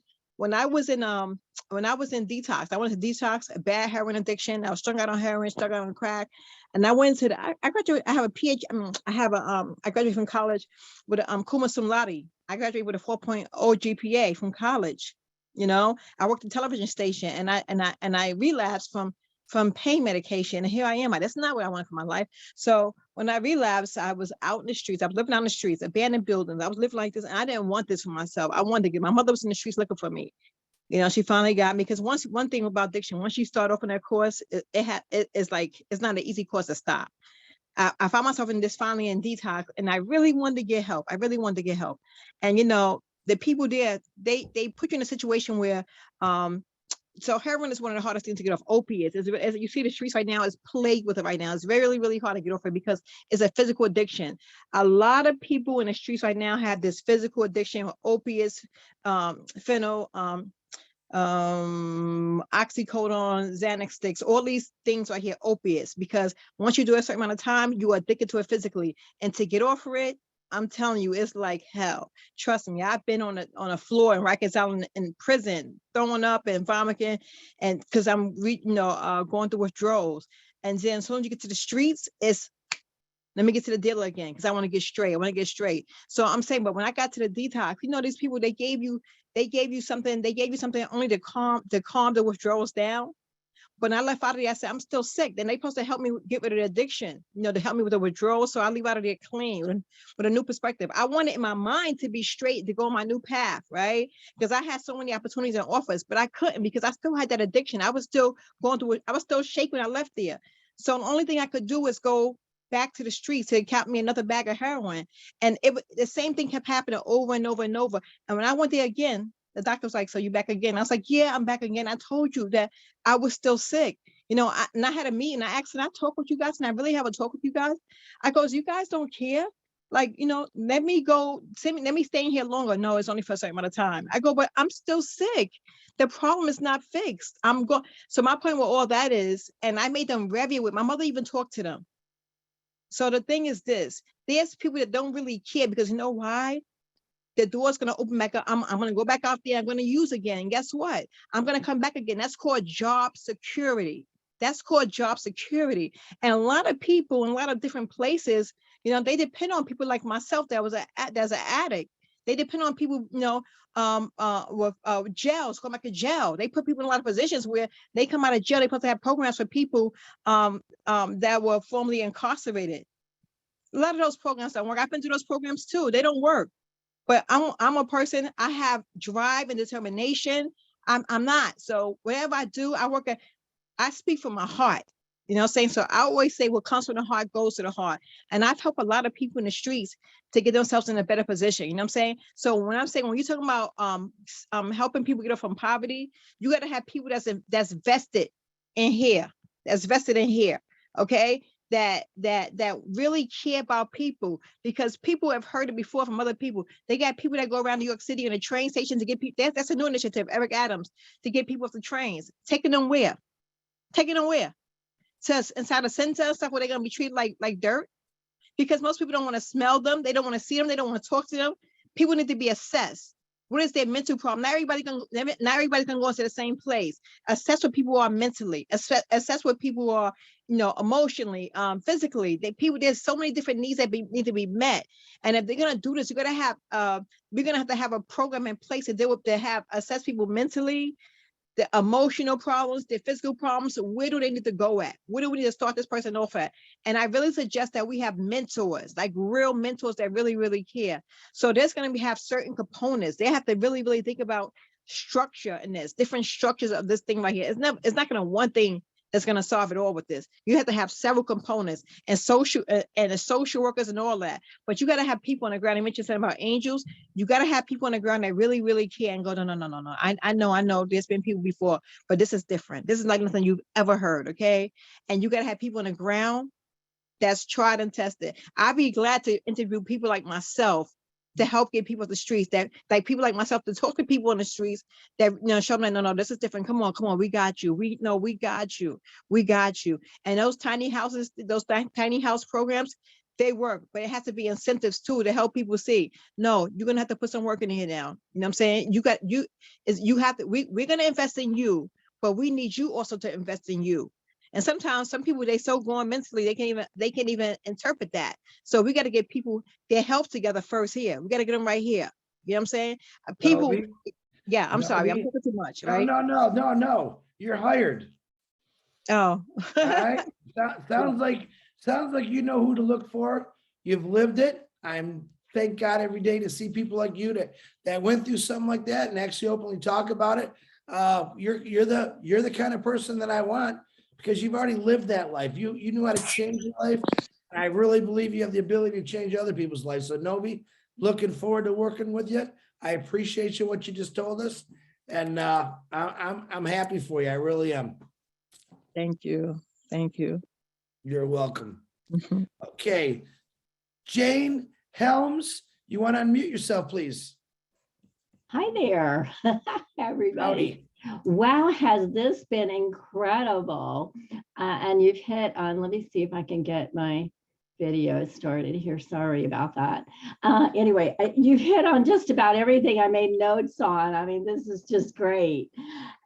detox, I went to detox, a bad heroin addiction. I was strung out on heroin, strung out on crack. And I went to I graduated, I have a PhD, I graduated from college with a cum laude. I graduated with a 4.0 GPA from college. You know, I worked in television station, and I relapsed from pain medication. And here I am. That's not what I wanted for my life. So when I relapsed, I was out in the streets. I was living on the streets, abandoned buildings. I was living like this. And I didn't want this for myself. I wanted to get, my mother was in the streets looking for me. You know, she finally got me, because one thing about addiction, once you start off in that course, it's like, it's not an easy course to stop. I found myself in this finally in detox, and I really wanted to get help. And, you know, the people there, they put you in a situation where, so heroin is one of the hardest things to get off. Opiates, as you see, the streets right now is plagued with it right now. It's really, really hard to get off it because it's a physical addiction. A lot of people in the streets right now have this physical addiction with opiates, fentanyl, oxycodone, Xanax sticks, all these things right here, opiates, because once you do a certain amount of time, you are addicted to it physically. And to get off of it, I'm telling you, it's like hell. Trust me, I've been on a floor in Rikers Island in prison, throwing up and vomiting, and because I'm going through withdrawals. And then as soon as you get to the streets, it's, let me get to the dealer again, because I want to get straight. So I'm saying, but when I got to the detox, you know, these people, they gave you something only to calm the withdrawals down. But when I left out of there, I said, I'm still sick. Then they supposed to help me get rid of the addiction, you know, to help me with the withdrawal. So I leave out of there clean with a new perspective. I wanted in my mind to be straight, to go on my new path, right? Because I had so many opportunities and offers, but I couldn't, because I still had that addiction. I was still going through it. I was still shaking when I left there. So the only thing I could do was go back to the streets to count me another bag of heroin. And the same thing kept happening over and over and over. And when I went there again, the doctor was like, so you back again? I was like, yeah, I'm back again. I told you that I was still sick. You know, and I had a meeting. I asked, and I talk with you guys, and I really have a talk with you guys. I goes, you guys don't care? Like, you know, let me stay in here longer. No, it's only for a certain amount of time. I go, but I'm still sick. The problem is not fixed. So my point with all that is, and I made them review it. My mother even talked to them. So the thing is this, there's people that don't really care, because you know why? The door's going to open back up. I'm going to go back out there. I'm going to use again. And guess what? I'm going to come back again. That's called job security. And a lot of people in a lot of different places, you know, they depend on people like myself that's an addict. They depend on people, you know, with jails, come back to jail. They put people in a lot of positions where they come out of jail. They're supposed to have programs for people that were formerly incarcerated. A lot of those programs don't work. I've been through those programs too. They don't work. But I'm a person, I have drive and determination. I'm not. So whatever I do, I speak from my heart. You know what I'm saying? So I always say what comes from the heart goes to the heart. And I've helped a lot of people in the streets to get themselves in a better position. You know what I'm saying? So when you're talking about helping people get up from poverty, you got to have people that's vested in here. Okay? That really care about people, because people have heard it before from other people. They got people that go around New York City on the train station to get people. That's a new initiative, Eric Adams, to get people off the trains. Taking them where? To inside a center and stuff where they're gonna be treated like dirt, because most people don't want to smell them, they don't want to see them, they don't want to talk to them. People need to be assessed. What is their mental problem? Not everybody's gonna go into the same place. Assess what people are mentally. Assess what people are, you know, emotionally, physically. There's so many different needs that need to be met. And if they're gonna do this, we're gonna have to have a program in place to assess people mentally, the emotional problems, the physical problems. Where do they need to go at? Where do we need to start this person off at? And I really suggest that we have mentors, like real mentors that really, really care. So there's going to have certain components. They have to really, really think about structure in this, different structures of this thing right here. It's not going to one thing that's going to solve it all with this. You have to have several components and the social workers and all that. But you got to have people on the ground. I mentioned something about angels. You got to have people on the ground that really, really care and go, no. I know there's been people before, but this is different. This is like nothing you've ever heard. Okay. And you got to have people on the ground that's tried and tested. I'd be glad to interview people like myself to help get people off the streets, that like people like myself to talk to people on the streets that, you know, show them like, no, this is different. Come on, we got you. We got you. We got you. And those tiny houses, those tiny house programs, they work, but it has to be incentives too to help people see, no, you're gonna have to put some work in here now. You know what I'm saying? You have to, we're gonna invest in you, but we need you also to invest in you. And sometimes some people, they so gone mentally, they can't even interpret that. So we got to get people their health together first here. We got to get them right here. You know what I'm saying? People, yeah, I'm sorry, I'm talking too much, right? No. You're hired. Oh. All right. Sounds like you know who to look for. You've lived it. I'm thank God every day to see people like you that went through something like that and actually openly talk about it. You're the kind of person that I want, because you've already lived that life. You knew how to change your life. And I really believe you have the ability to change other people's lives. So Novi, looking forward to working with you. I appreciate you, what you just told us. And I'm happy for you. I really am. Thank you. Thank you. You're welcome. Okay. Jane Helms, you want to unmute yourself, please? Hi there, everybody. Howdy. Wow, has this been incredible? And you've hit on, let me see if I can get my video started here. Sorry about that. Anyway, you've hit on just about everything I made notes on. I mean, this is just great.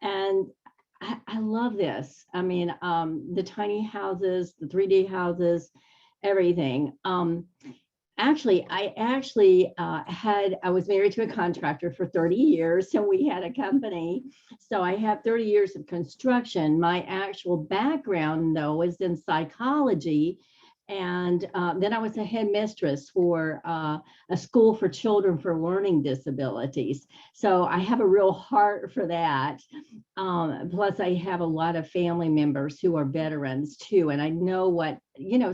And I love this. I mean, the tiny houses, the 3D houses, everything. I was married to a contractor for 30 years, so we had a company. So I have 30 years of construction. My actual background, though, is in psychology. And then I was a headmistress for a school for children for learning disabilities. So I have a real heart for that. Plus, I have a lot of family members who are veterans too. And I know what,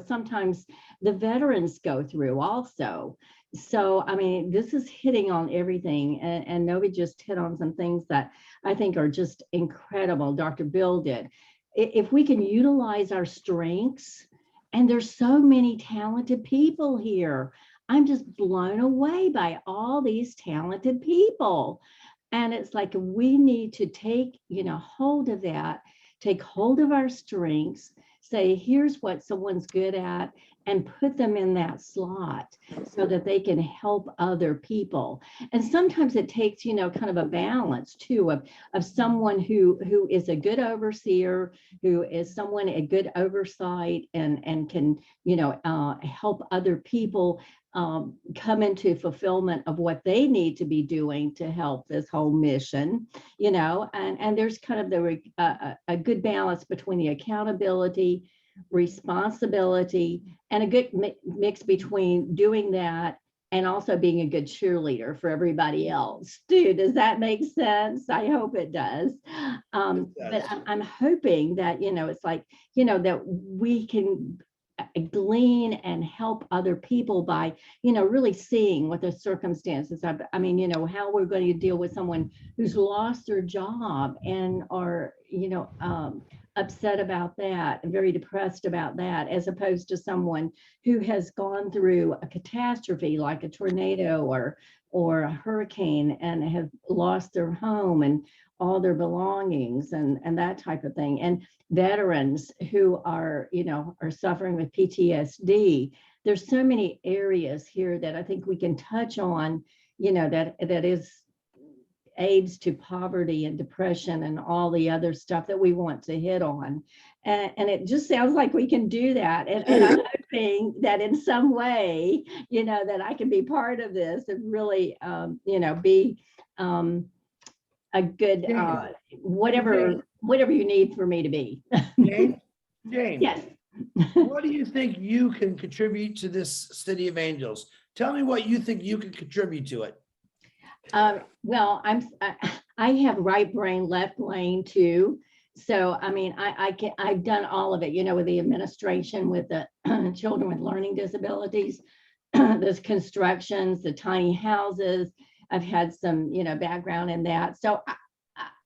sometimes the veterans go through also. So, I mean, this is hitting on everything. And Novi just hit on some things that I think are just incredible. Dr. Bill did. If we can utilize our strengths, and there's so many talented people here. I'm just blown away by all these talented people. And it's like, we need to take, hold of that, take hold of our strengths, say, here's what someone's good at, and put them in that slot so that they can help other people. And sometimes it takes, kind of a balance too of someone who is a good overseer, who is someone a good oversight and can, help other people come into fulfillment of what they need to be doing to help this whole mission, and there's kind of a good balance between the accountability, responsibility, and a good mix between doing that and also being a good cheerleader for everybody else. Dude, does that make sense? I hope it does. But I'm hoping that, it's like, that we can glean and help other people by, really seeing what the circumstances are. I mean, how we're going to deal with someone who's lost their job and are, upset about that and very depressed about that, as opposed to someone who has gone through a catastrophe like a tornado or a hurricane and have lost their home and all their belongings and that type of thing. And veterans who are, are suffering with PTSD. There's so many areas here that I think we can touch on, that is aids to poverty and depression and all the other stuff that we want to hit on. And it just sounds like we can do that. And I'm hoping that in some way, that I can be part of this and really, be a good, whatever you need for me to be. Jane? Yes. What do you think you can contribute to this City of Angels? Tell me what you think you can contribute to it. Well, I have right brain, left lane too. So, I mean, I've done all of it, with the administration, with the children with learning disabilities, those constructions, the tiny houses. I've had some, background in that. So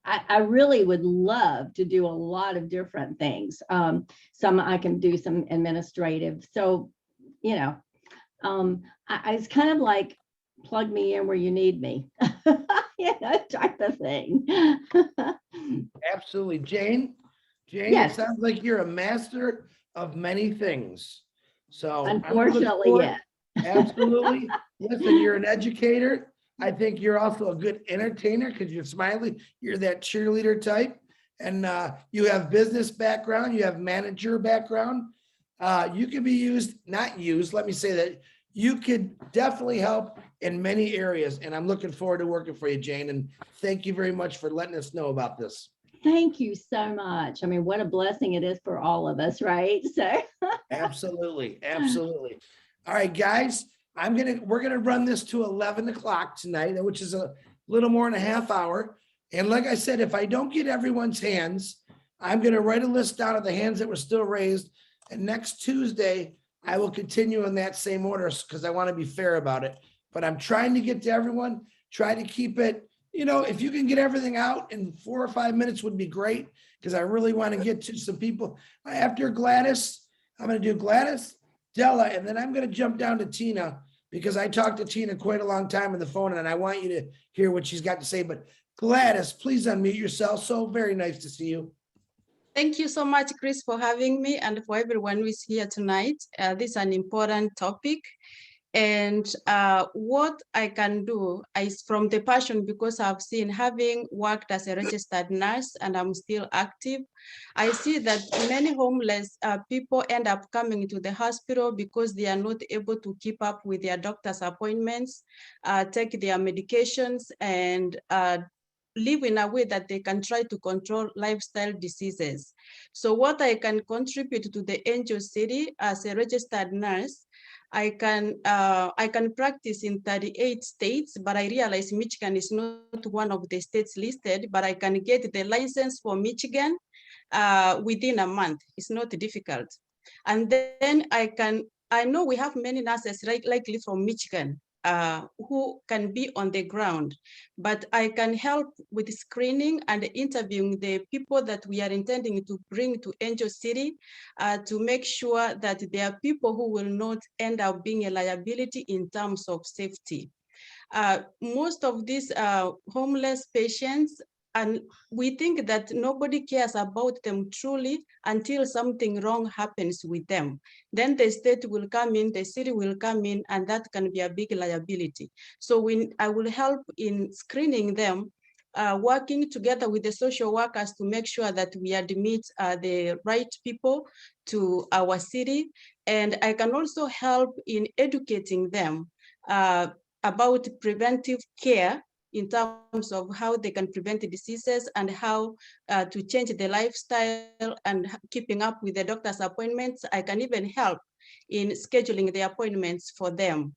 I really would love to do a lot of different things. Some I can do some administrative. So, you know, it's kind of like plug me in where you need me, you know, type of thing. Absolutely. Jane, it Yes. sounds like you're a master of many things. So I'm gonna look Unfortunately, forward- yeah. Absolutely. Listen, you're an educator. I think you're also a good entertainer because you're smiley. You're that cheerleader type. And you have business background, you have manager background. You can be used, not used, let me say that you could definitely help in many areas. And I'm looking forward to working for you, Jane. And thank you very much for letting us know about this. Thank you so much. I mean, what a blessing it is for all of us, right? So Absolutely, absolutely. All right, guys, we're gonna run this to 11 o'clock tonight, which is a little more than a half hour. And like I said, if I don't get everyone's hands, I'm gonna write a list down of the hands that were still raised. And next Tuesday, I will continue in that same order because I want to be fair about it. But I'm trying to get to everyone, try to keep it, you know, if you can get everything out in 4 or 5 minutes would be great, because I really want to get to some people. After Gladys, I'm going to do Gladys, Della, and then I'm going to jump down to Tina, because I talked to Tina quite a long time on the phone, and I want you to hear what she's got to say. But Gladys, please unmute yourself. So very nice to see you. Thank you so much, Chris, for having me and for everyone who is here tonight. This is an important topic. And what I can do is from the passion, because I've seen, having worked as a registered nurse and I'm still active, I see that many homeless people end up coming to the hospital because they are not able to keep up with their doctor's appointments, take their medications, and live in a way that they can try to control lifestyle diseases. So what I can contribute to the Angel City as a registered nurse, I can practice in 38 states, but I realize Michigan is not one of the states listed, but I can get the license for Michigan within a month. It's not difficult. And then I know we have many nurses likely from Michigan who can be on the ground, but I can help with screening and interviewing the people that we are intending to bring to Angel City to make sure that there are people who will not end up being a liability in terms of safety. Most of these homeless patients, and we think that nobody cares about them truly until something wrong happens with them. Then the state will come in, the city will come in, and that can be a big liability. So I will help in screening them, working together with the social workers to make sure that we admit the right people to our city. And I can also help in educating them about preventive care in terms of how they can prevent the diseases and how to change the lifestyle and keeping up with the doctor's appointments. I can even help in scheduling the appointments for them.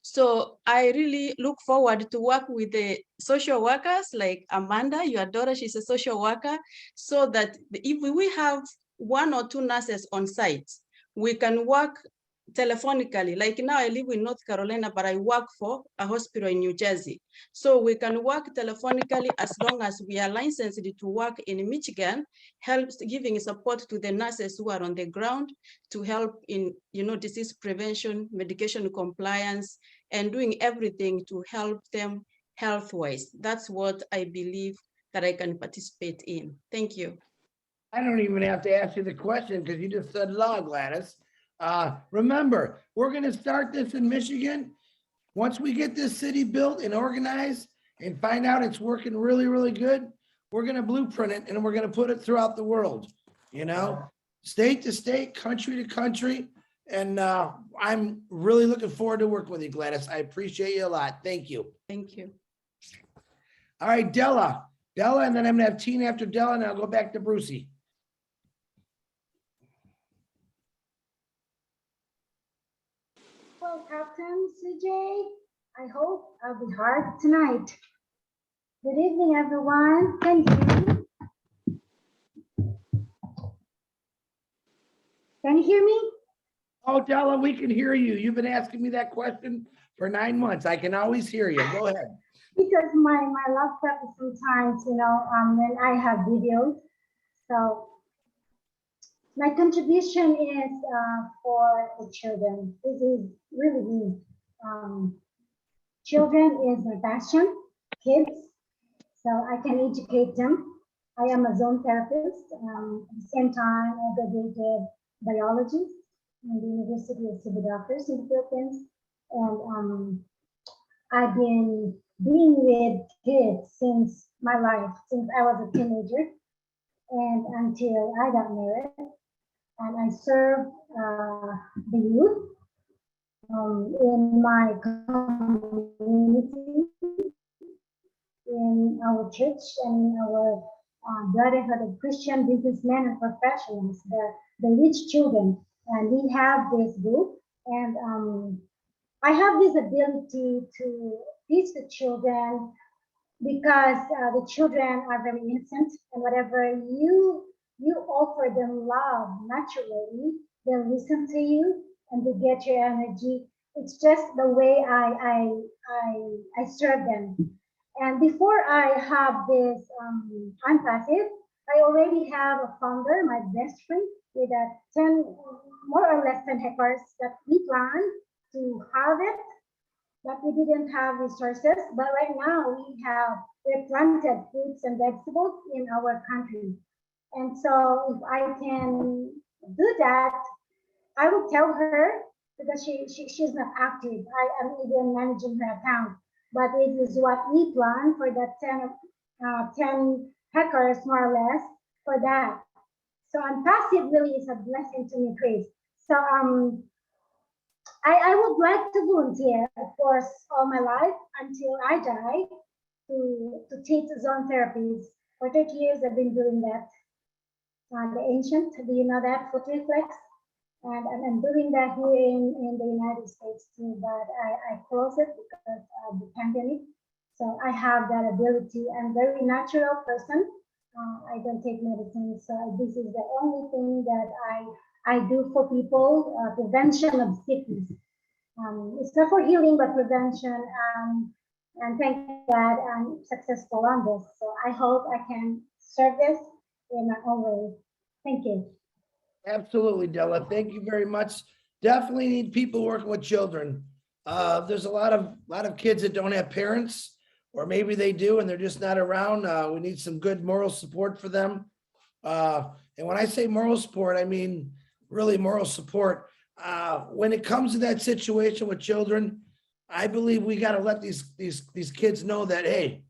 So I really look forward to work with the social workers like Amanda, your daughter, she's a social worker, so that if we have 1 or 2 nurses on site, we can work telephonically. Like now I live in North Carolina, but I work for a hospital in New Jersey. So we can work telephonically as long as we are licensed to work in Michigan, helps giving support to the nurses who are on the ground to help in, disease prevention, medication compliance, and doing everything to help them health-wise. That's what I believe that I can participate in. Thank you. I don't even have to ask you the question because you just said law, Gladys. Remember, we're going to start this in Michigan. Once we get this city built and organized and find out it's working really, really good, we're going to blueprint it and we're going to put it throughout the world, state to state, country to country. And I'm really looking forward to working with you, Gladys. I appreciate you a lot. Thank you. Thank you. All right, Della, and then I'm going to have Tina after Della, and I'll go back to Brucey. Well, Captain CJ, I hope I'll be hard tonight. Good evening, everyone. Can you hear me? Can you hear me? Oh, Della, we can hear you. You've been asking me that question for 9 months. I can always hear you. Go ahead. because my laptop is sometimes, when I have videos. So my contribution is for the children. This is really me. Children is my passion, kids, so I can educate them. I am a zone therapist. At the same time, I graduated biology in the University of Civil Doctors in the Philippines. And I've been being with kids since my life, since I was a teenager and until I got married. And I serve the youth in my community, in our church, and in our brotherhood of Christian businessmen and professionals, the rich children. And we have this group, and I have this ability to teach the children because the children are very innocent, and whatever you offer them love naturally, they'll listen to you and they get your energy. It's just the way I serve them. And before I have this Onpassive, I already have a founder, my best friend, with a 10, more or less 10 hectares that we plan to harvest, but we didn't have resources. But right now we planted fruits and vegetables in our country. And so if I can do that, I will tell her because she's not active. I am even managing her account. But it is what we plan for that 10 hectares more or less for that. So Onpassive really is a blessing to me, Chris. So I would like to volunteer, of course, all my life until I die to teach zone therapies. For 30 years, I've been doing that. The ancient, do you know that, foot reflex? And I'm doing that here in the United States too, but I closed it because of the pandemic. So I have that ability. I'm a very natural person. I don't take medicine. So this is the only thing that I do for people, prevention of sickness. It's not for healing, but prevention. And thank God I'm successful on this. So I hope I can serve this in my own way. Thank you. Absolutely, Della. Thank you very much. Definitely need people working with children. There's a lot of kids that don't have parents, or maybe they do and they're just not around. We need some good moral support for them. And when I say moral support, I mean really moral support. When it comes to that situation with children, I believe we got to let these kids know that, hey,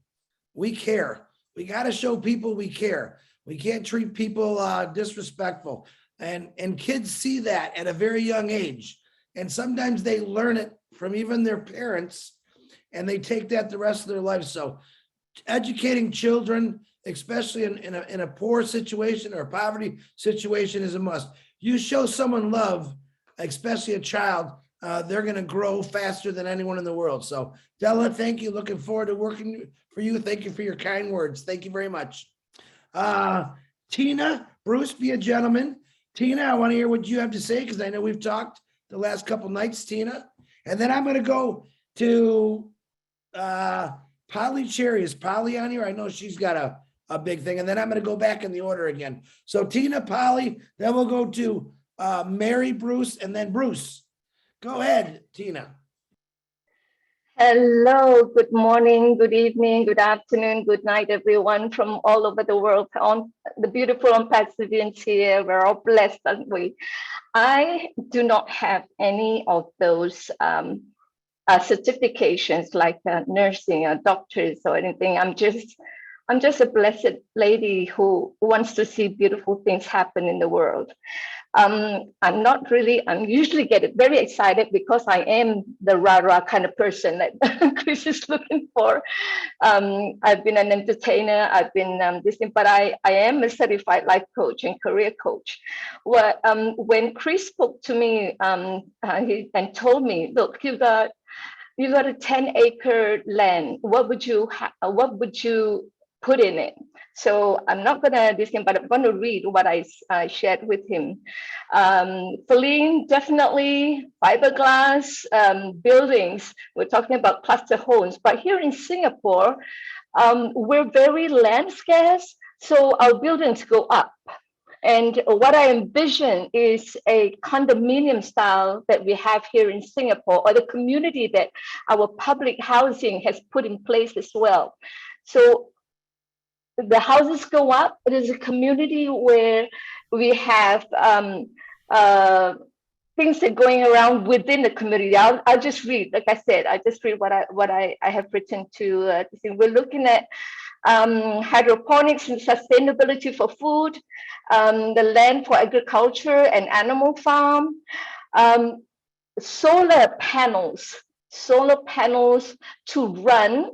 we care. We got to show people we care. We can't treat people disrespectful. And kids see that at a very young age. And sometimes they learn it from even their parents, and they take that the rest of their life. So educating children, especially in a poor situation or a poverty situation, is a must. You show someone love, especially a child, they're going to grow faster than anyone in the world. So Della, thank you. Looking forward to working for you. Thank you for your kind words. Thank you very much. Tina, Bruce, be a gentleman. Tina, I want to hear what you have to say because I know we've talked the last couple nights, Tina. And then I'm going to go to Polly Cherry. Is Polly on here? I know she's got a big thing. And then I'm going to go back in the order again. So Tina, Polly, then we'll go to Mary, Bruce, and then Bruce. Go ahead, Tina. Hello, good morning, good evening, good afternoon, good night, everyone from all over the world. On the beautiful Onpassivians here, we're all blessed, aren't we? I do not have any of those certifications like nursing or doctors or anything. I'm just a blessed lady who wants to see beautiful things happen in the world. I'm usually get very excited because I am the rah-rah kind of person that Chris is looking for. I've been an entertainer, I've been this thing, but I am a certified life coach and career coach. When Chris spoke to me and told me, look, you got a 10-acre land. What would you put in it. So I'm not gonna this thing, but I'm gonna read what I shared with him. Feline, definitely fiberglass buildings. We're talking about cluster homes, but here in Singapore, we're very land scarce, so our buildings go up. And what I envision is a condominium style that we have here in Singapore, or the community that our public housing has put in place as well. So the houses go up. It is a community where we have things that are going around within the community. I'll just read, like I said, I just read what I have written to see. We're looking at hydroponics and sustainability for food, the land for agriculture and animal farm, solar panels to run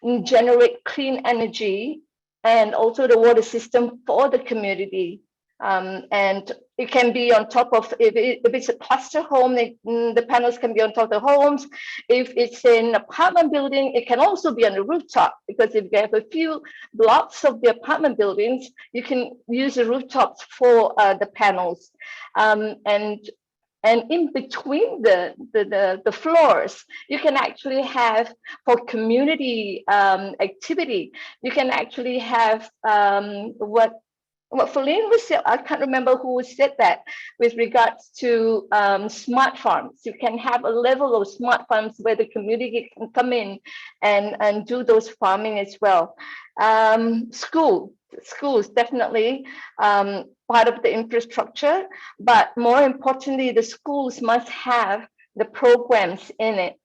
and generate clean energy, and also the water system for the community. And it can be on top of, if it's a cluster home, the panels can be on top of the homes. If it's an apartment building, it can also be on the rooftop, because if you have a few blocks of the apartment buildings, you can use the rooftops for the panels. And in between the floors, you can actually have, for community activity, you can actually have what Feline was said, I can't remember who said that, with regards to smart farms. You can have a level of smart farms where the community can come in and do those farming as well. Schools definitely part of the infrastructure, but more importantly, the schools must have the programs in it.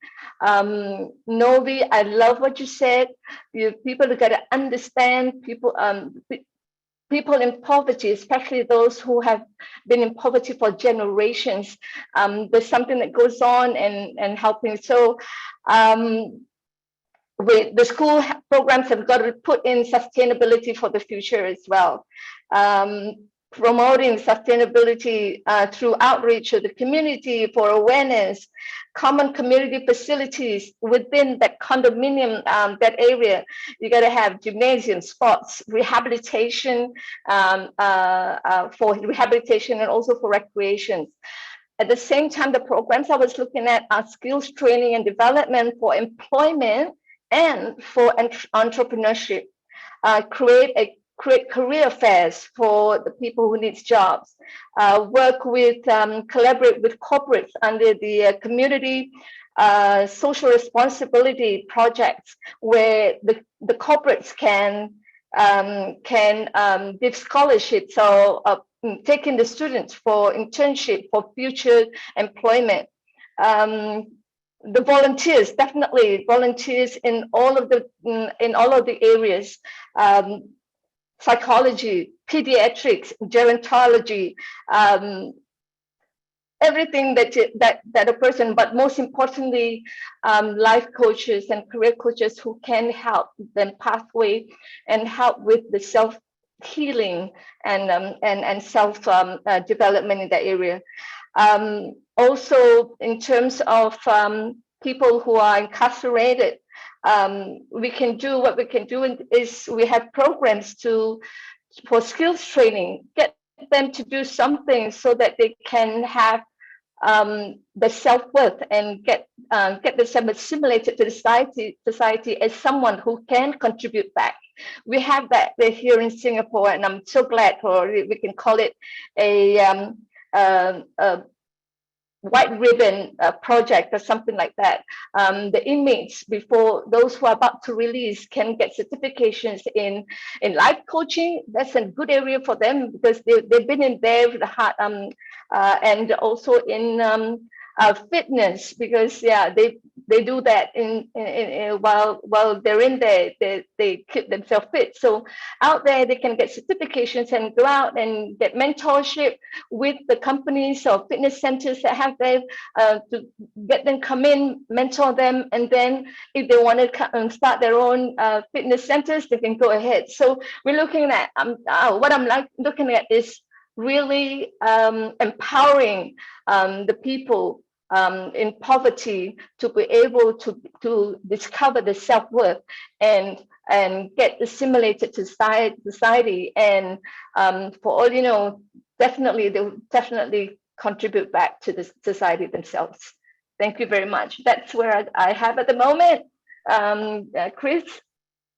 Novi, I love what you said. People have got to understand people in poverty, especially those who have been in poverty for generations. There's something that goes on and helping. So the school programs have got to put in sustainability for the future as well. Promoting sustainability through outreach to the community for awareness, common community facilities within that condominium, that area. You got to have gymnasium, sports, rehabilitation, for rehabilitation and also for recreations. At the same time, the programs I was looking at are skills training and development for employment and for entrepreneurship. Create career fairs for the people who need jobs. Collaborate with corporates under the community social responsibility projects, where the corporates can give scholarships or taking the students for internship for future employment. The volunteers, definitely volunteers in all of the areas. Psychology, pediatrics, gerontology, everything that a person, but most importantly, life coaches and career coaches who can help them pathway and help with the self-healing and self-development in that area. Also, in terms of people who are incarcerated, we can do what we can do is we have programs for skills training, get them to do something so that they can have the self-worth and get themselves assimilated to the society as someone who can contribute back. We have that here in Singapore, and I'm so glad we can call it a white ribbon project or something like that. The inmates, before those who are about to release, can get certifications in life coaching. That's a good area for them, because they've been in there with the heart, and also in fitness, because they do that while they're in there, they keep themselves fit. So out there they can get certifications and go out and get mentorship with the companies or fitness centers that have there, to get them come in, mentor them, and then if they want to start their own fitness centers, they can go ahead. So we're looking at what I'm looking at is really empowering the people in poverty to be able to discover the self-worth and and get assimilated to society. And for all you know, definitely they'll definitely contribute back to the society themselves. Thank you very much. That's where I have at the moment. Chris?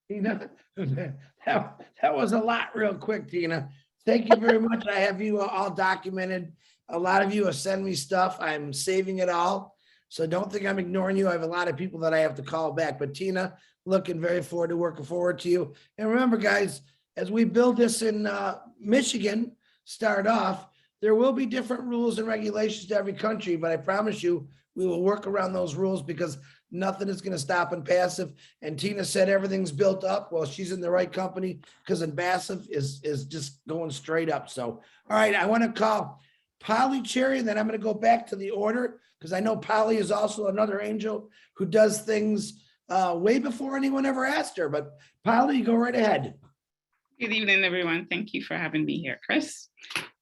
Tina, that was a lot real quick, Tina. Thank you very much. I have you all documented. A lot of you have sent me stuff. I'm saving it all. So don't think I'm ignoring you. I have a lot of people that I have to call back. But Tina, looking very forward to working forward to you. And remember, guys, as we build this in Michigan, start off, there will be different rules and regulations to every country, but I promise you, we will work around those rules because nothing is going to stop Onpassive. And Tina said everything's built up. Well, she's in the right company because Onpassive is just going straight up. So, all right, I want to call Polly Cherry, and then I'm going to go back to the order because I know Polly is also another angel who does things way before anyone ever asked her. But Polly, go right ahead. Good evening, everyone. Thank you for having me here, Chris.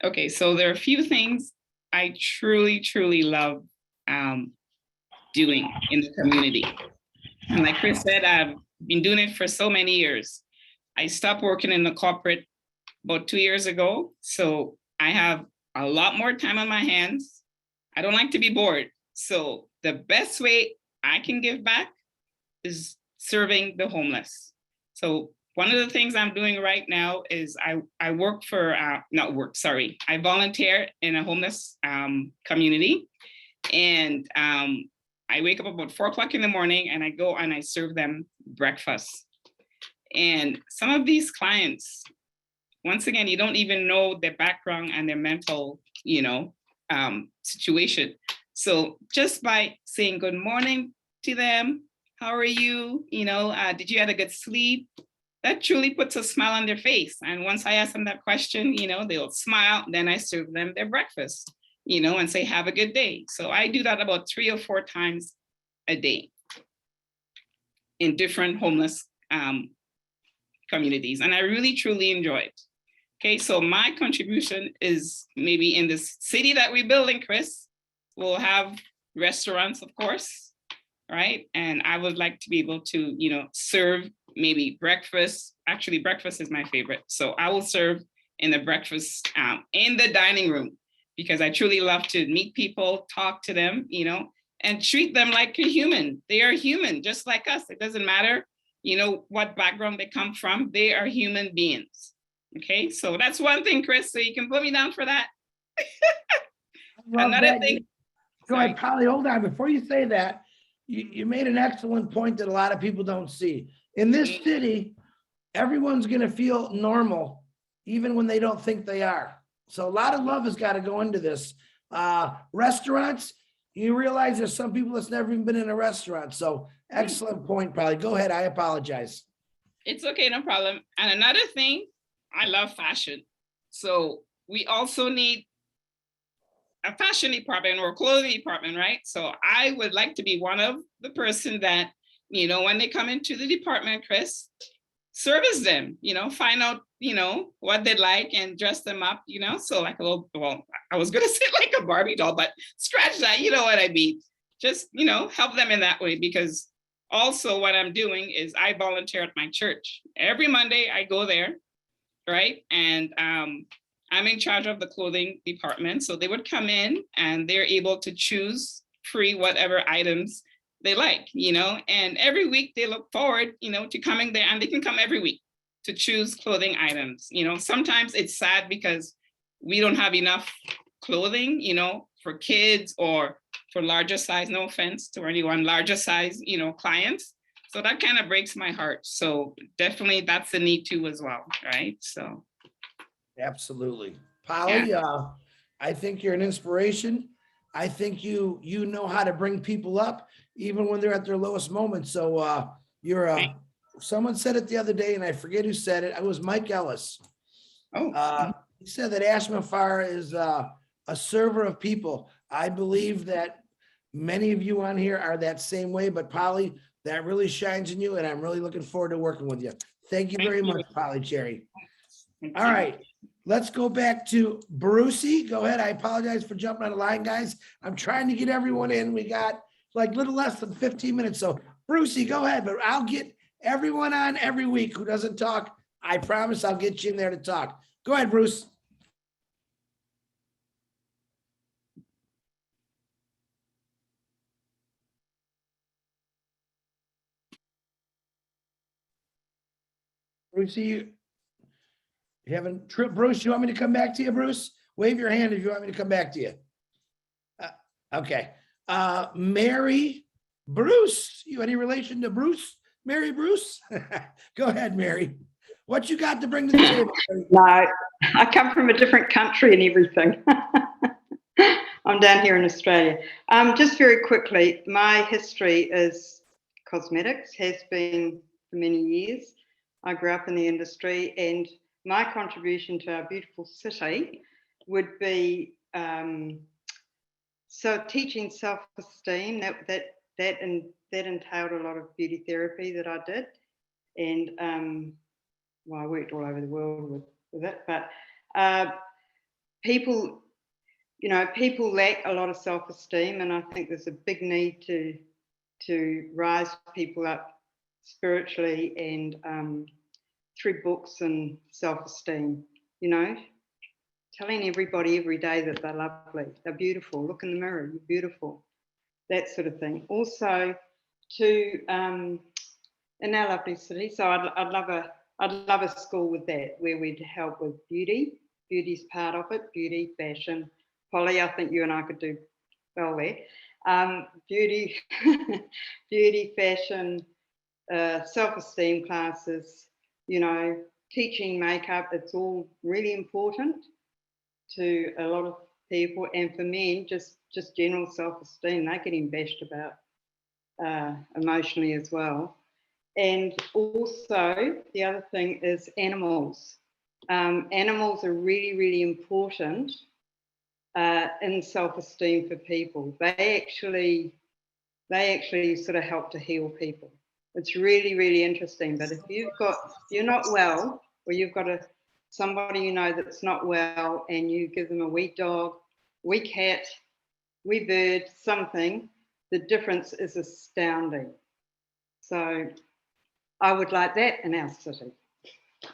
Okay, so there are a few things I truly, truly love doing in the community. And like Chris said, I've been doing it for so many years. I stopped working in the corporate about 2 years ago. So I have a lot more time on my hands. I don't like to be bored. So the best way I can give back is serving the homeless. So one of the things I'm doing right now is I work for, I volunteer in a homeless community. And I wake up about 4 o'clock in the morning and I go and I serve them breakfast. And some of these clients, once again, you don't even know their background and their mental, situation. So just by saying good morning to them, how are you? Did you have a good sleep? That truly puts a smile on their face. And once I ask them that question, they'll smile. Then I serve them their breakfast, and say, have a good day. So I do that about 3 or 4 times a day in different homeless communities. And I really, truly enjoy it. Okay, so my contribution is maybe in this city that we're building, Chris, we'll have restaurants, of course, right? And I would like to be able to, serve maybe breakfast. Actually, breakfast is my favorite. So I will serve in the breakfast, in the dining room, because I truly love to meet people, talk to them, and treat them like a human. They are human, just like us. It doesn't matter, what background they come from. They are human beings. Okay, so that's one thing, Chris. So you can put me down for that. Another thing. Go ahead, Polly, hold on. Before you say that, you made an excellent point that a lot of people don't see. In this city, everyone's going to feel normal, even when they don't think they are. So a lot of love has got to go into this. Restaurants, you realize there's some people that's never even been in a restaurant. So excellent point, Polly. Go ahead. I apologize. It's okay, no problem. And another thing, I love fashion. So we also need a fashion department or a clothing department, right? So I would like to be one of the person that, when they come into the department, Chris, service them, find out, what they like and dress them up, so like a little, well, I was gonna say like a Barbie doll, but scratch that, you know what I mean? Just, help them in that way, because also what I'm doing is I volunteer at my church. Every Monday I go there, right? And I'm in charge of the clothing department. So they would come in and they're able to choose free whatever items they like, and every week they look forward, to coming there, and they can come every week to choose clothing items. Sometimes it's sad because we don't have enough clothing, for kids or for larger size, no offense to anyone, larger size, clients. So that kind of breaks my heart. So definitely that's the need too as well, right? So. Absolutely. Polly, yeah. I think you're an inspiration. I think you know how to bring people up even when they're at their lowest moments. So someone said it the other day, and I forget who said it. It was Mike Ellis. He said that Ash Mufareh is a server of people. I believe that many of you on here are that same way, but Polly, that really shines in you, and I'm really looking forward to working with you. Thank you very much, Polly Cherry. All right, let's go back to Brucey. Go ahead. I apologize for jumping on the line, guys. I'm trying to get everyone in. We got like little less than 15 minutes. So Brucey, go ahead, but I'll get everyone on every week who doesn't talk, I promise I'll get you in there to talk. Go ahead, Bruce. Bruce, you haven't trip. Bruce, you want me to come back to you, Bruce? Wave your hand if you want me to come back to you. Okay. Mary Bruce, you any relation to Bruce? Mary Bruce? Go ahead, Mary. What you got to bring to the table? No, I come from a different country and everything. I'm down here in Australia. Just very quickly, my history is cosmetics, has been for many years. I grew up in the industry, and my contribution to our beautiful city would be so teaching self-esteem. That entailed a lot of beauty therapy that I did, and well, I worked all over the world with it, but people, you know, people lack a lot of self-esteem, and I think there's a big need to rise people up spiritually and through books and self-esteem, you know, telling everybody every day that they're lovely, they're beautiful, look in the mirror, you're beautiful, that sort of thing. Also to in our lovely city, so I'd love a school with that, where we'd help with beauty. Beauty's part of it, beauty, fashion. Polly, I think you and I could do well there. Beauty, beauty, fashion, self-esteem classes, you know, teaching makeup. It's all really important to a lot of people. And for men, just general self-esteem, they're getting bashed about emotionally as well. And also the other thing is animals. Animals are really, really important in self-esteem for people. They actually sort of help to heal people. It's really, really interesting. But if you're not well, or you've got somebody you know that's not well, and you give them a wee dog, wee cat, wee bird, something, the difference is astounding. So I would like that in our city.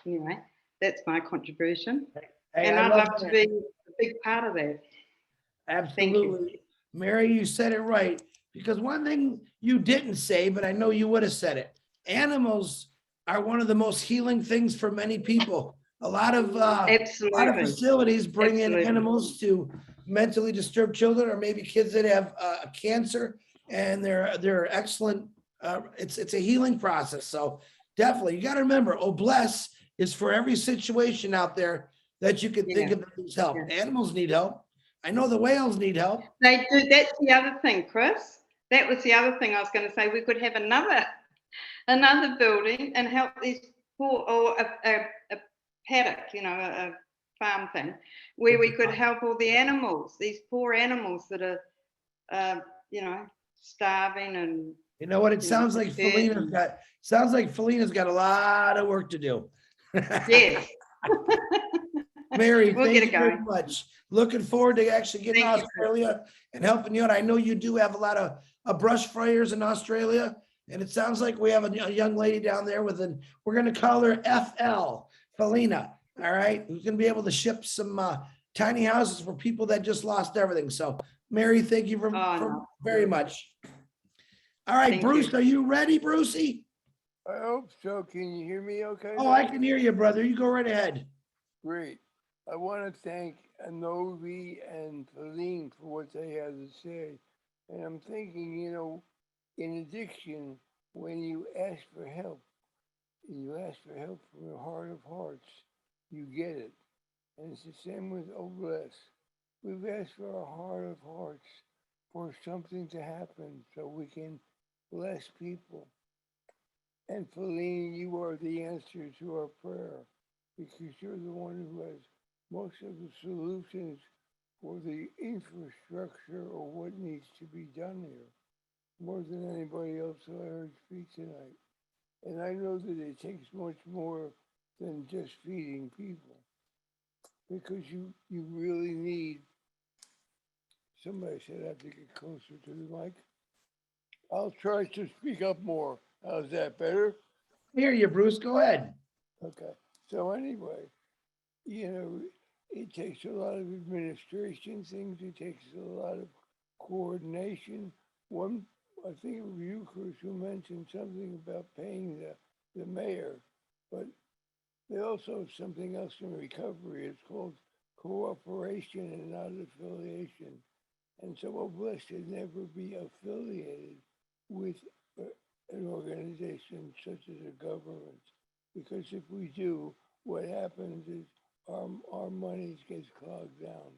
Anyway, that's my contribution. Hey, and I I'd love love to that. be a big part of that. Absolutely. Mary, you said it right. Because one thing you didn't say, but I know you would have said it, animals are one of the most healing things for many people. A lot of facilities bring in animals to mentally disturbed children, or maybe kids that have cancer, and they're excellent. It's a healing process. So definitely, you got to remember, Bless is for every situation out there that you can think of that needs help. Animals need help. I know the whales need help. They do. That's the other thing, Chris. That was the other thing I was going to say. We could have another building and help these poor, or a paddock, you know, a farm thing, where we could help all the animals, these poor animals that are, you know, starving. And you know what? It sounds like Felina's got a lot of work to do. Yes. Mary, We'll thank get you it very going. much. Looking forward to actually getting to Australia and helping you out. I know you do have a lot of brush fryers in Australia, and it sounds like we have a young lady down there we're going to call her FL, Felina, all right, who's going to be able to ship some tiny houses for people that just lost everything. So, Mary, thank you very much. All right, thank Bruce, are you ready, Brucey? I hope so. Can you hear me okay? Oh, I can hear you, brother. You go right ahead. Great. I want to thank Anovi and Feline for what they had to say. And I'm thinking, you know, in addiction, when you ask for help from your heart of hearts, you get it. And it's the same with Bless. We've asked for our heart of hearts for something to happen so we can bless people. And Feline, you are the answer to our prayer, because you're the one who has most of the solutions for the infrastructure or what needs to be done here, more than anybody else who I heard speak tonight. And I know that it takes much more than just feeding people, because you really need, somebody said I have to get closer to the mic. I'll try to speak up more. How's that, better? Hear you, Bruce. Go ahead. Okay, so anyway, it takes a lot of administration things, it takes a lot of coordination. I think it was you, Chris, who mentioned something about paying the mayor, but they also have something else in recovery. It's called cooperation and not affiliation. And so we're blessed to never be affiliated with an organization such as a government. Because if we do, what happens is our monies gets clogged down.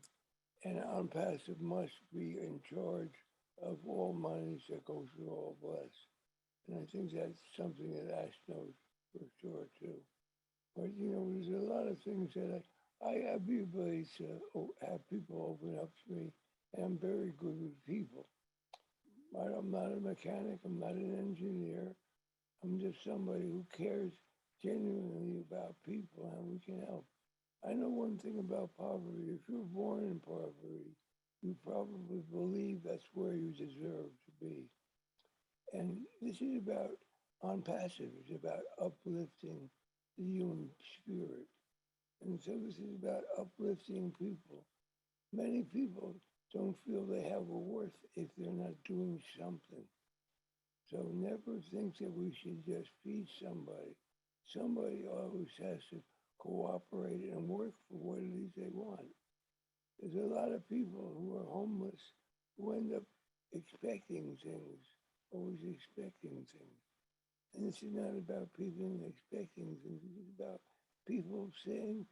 And Onpassive must be in charge of all monies that go through All Blessed. And I think that's something that Ash knows for sure too. But there's a lot of things that I have the ability to have people open up to me, and I'm very good with people. I'm not a mechanic, I'm not an engineer. I'm just somebody who cares genuinely about people and we can help. I know one thing about poverty. If you're born in poverty, you probably believe that's where you deserve to be. And this is about Onpassive. It's about uplifting the human spirit. And so this is about uplifting people. Many people don't feel they have a worth if they're not doing something. So never think that we should just feed somebody. Somebody always has to cooperate and work for what it is they want. There's a lot of people who are homeless who end up expecting things, always expecting things. And this is not about people expecting things. It's about people saying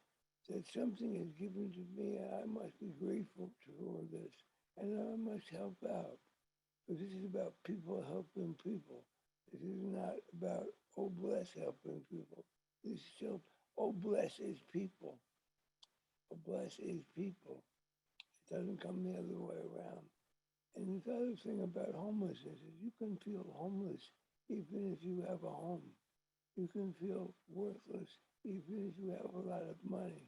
that something is given to me and I must be grateful for this and I must help out. But this is about people helping people. This is not about, oh, bless helping people. This is still, oh, bless is people. Oh, bless is people. It doesn't come the other way around. And the other thing about homelessness is you can feel homeless even if you have a home. You can feel worthless even if you have a lot of money.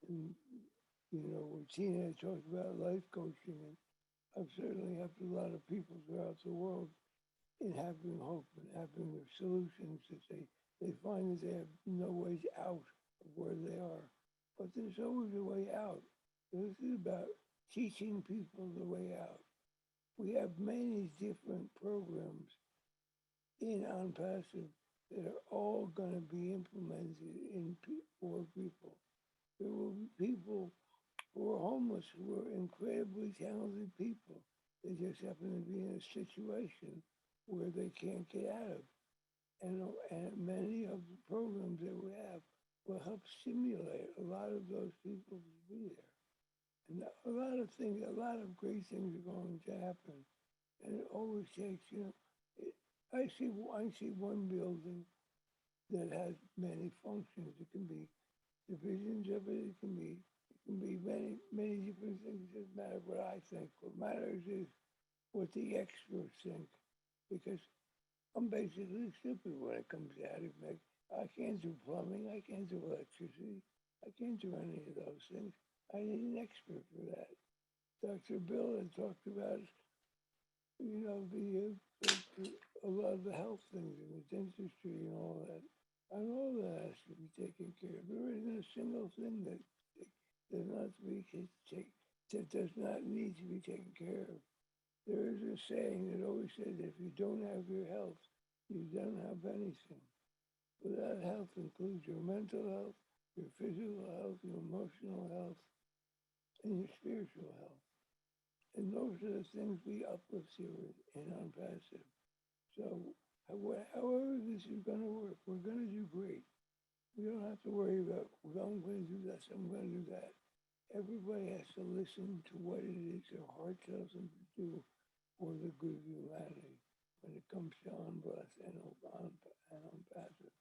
And, Tina talked about life coaching, and I've certainly helped a lot of people throughout the world in having hope and having their solutions that they find that they have no ways out of where they are. But there's always a way out. This is about teaching people the way out. We have many different programs in Onpassive that are all going to be implemented for people. There will be people who are homeless, who are incredibly talented people. They just happen to be in a situation where they can't get out of. And many of the programs that we have will help stimulate a lot of those people to be there. And a lot of great things are going to happen. And it always takes, I see one building that has many functions. It can be divisions of it. It can be many different things. It doesn't matter what I think. What matters is what the experts think. Because I'm basically stupid when it comes to how to make. I can't do plumbing. I can't do electricity. I can't do any of those things. I need an expert for that. Dr. Bill had talked about, a lot of the health things and the dentistry and all that. And all that has to be taken care of. There isn't a single thing that does not need to be taken care of. There is a saying that always says, if you don't have your health, you don't have anything. Well, that health includes your mental health, your physical health, your emotional health, and your spiritual health. And those are the things we uplift here in Onpassive. So however this is going to work, we're going to do great. We don't have to worry about, well, I'm going to do this, I'm going to do that. Everybody has to listen to what it is their heart tells them to do for the good of humanity when it comes to Onblessed and Onpassive.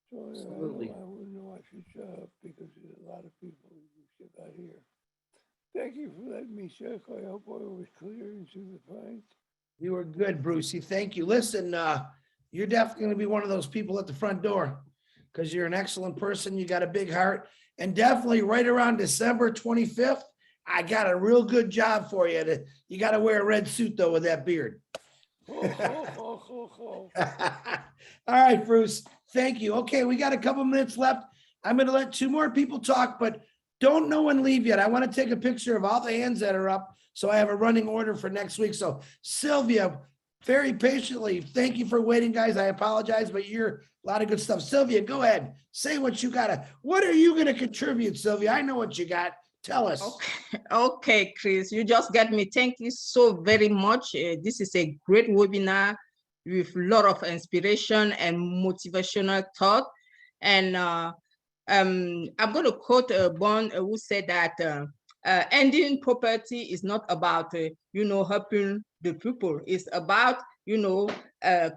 So Absolutely. I wouldn't know I should shut up because there's a lot of people who should not hear. Thank you for letting me circle. I hope I was clear and to the point. You were good, Brucey. Thank you. Listen, you're definitely going to be one of those people at the front door because you're an excellent person. You got a big heart. And definitely right around December 25th, I got a real good job for you. You got to wear a red suit, though, with that beard. All right, Bruce. Thank you. Okay, we got a couple minutes left. I'm gonna let two more people talk, but don't no one leave yet. I want to take a picture of all the hands that are up, so I have a running order for next week. So Sylvia, very patiently, thank you for waiting, guys. I apologize, but you're a lot of good stuff. Sylvia, go ahead. Say what you gotta. What are you gonna contribute, Sylvia? I know what you got. Tell us. Okay, Chris, you just got me. Thank you so very much. This is a great webinar with a lot of inspiration and motivational thought. And I'm going to quote Bond who said that ending poverty is not about, helping the people. It's about,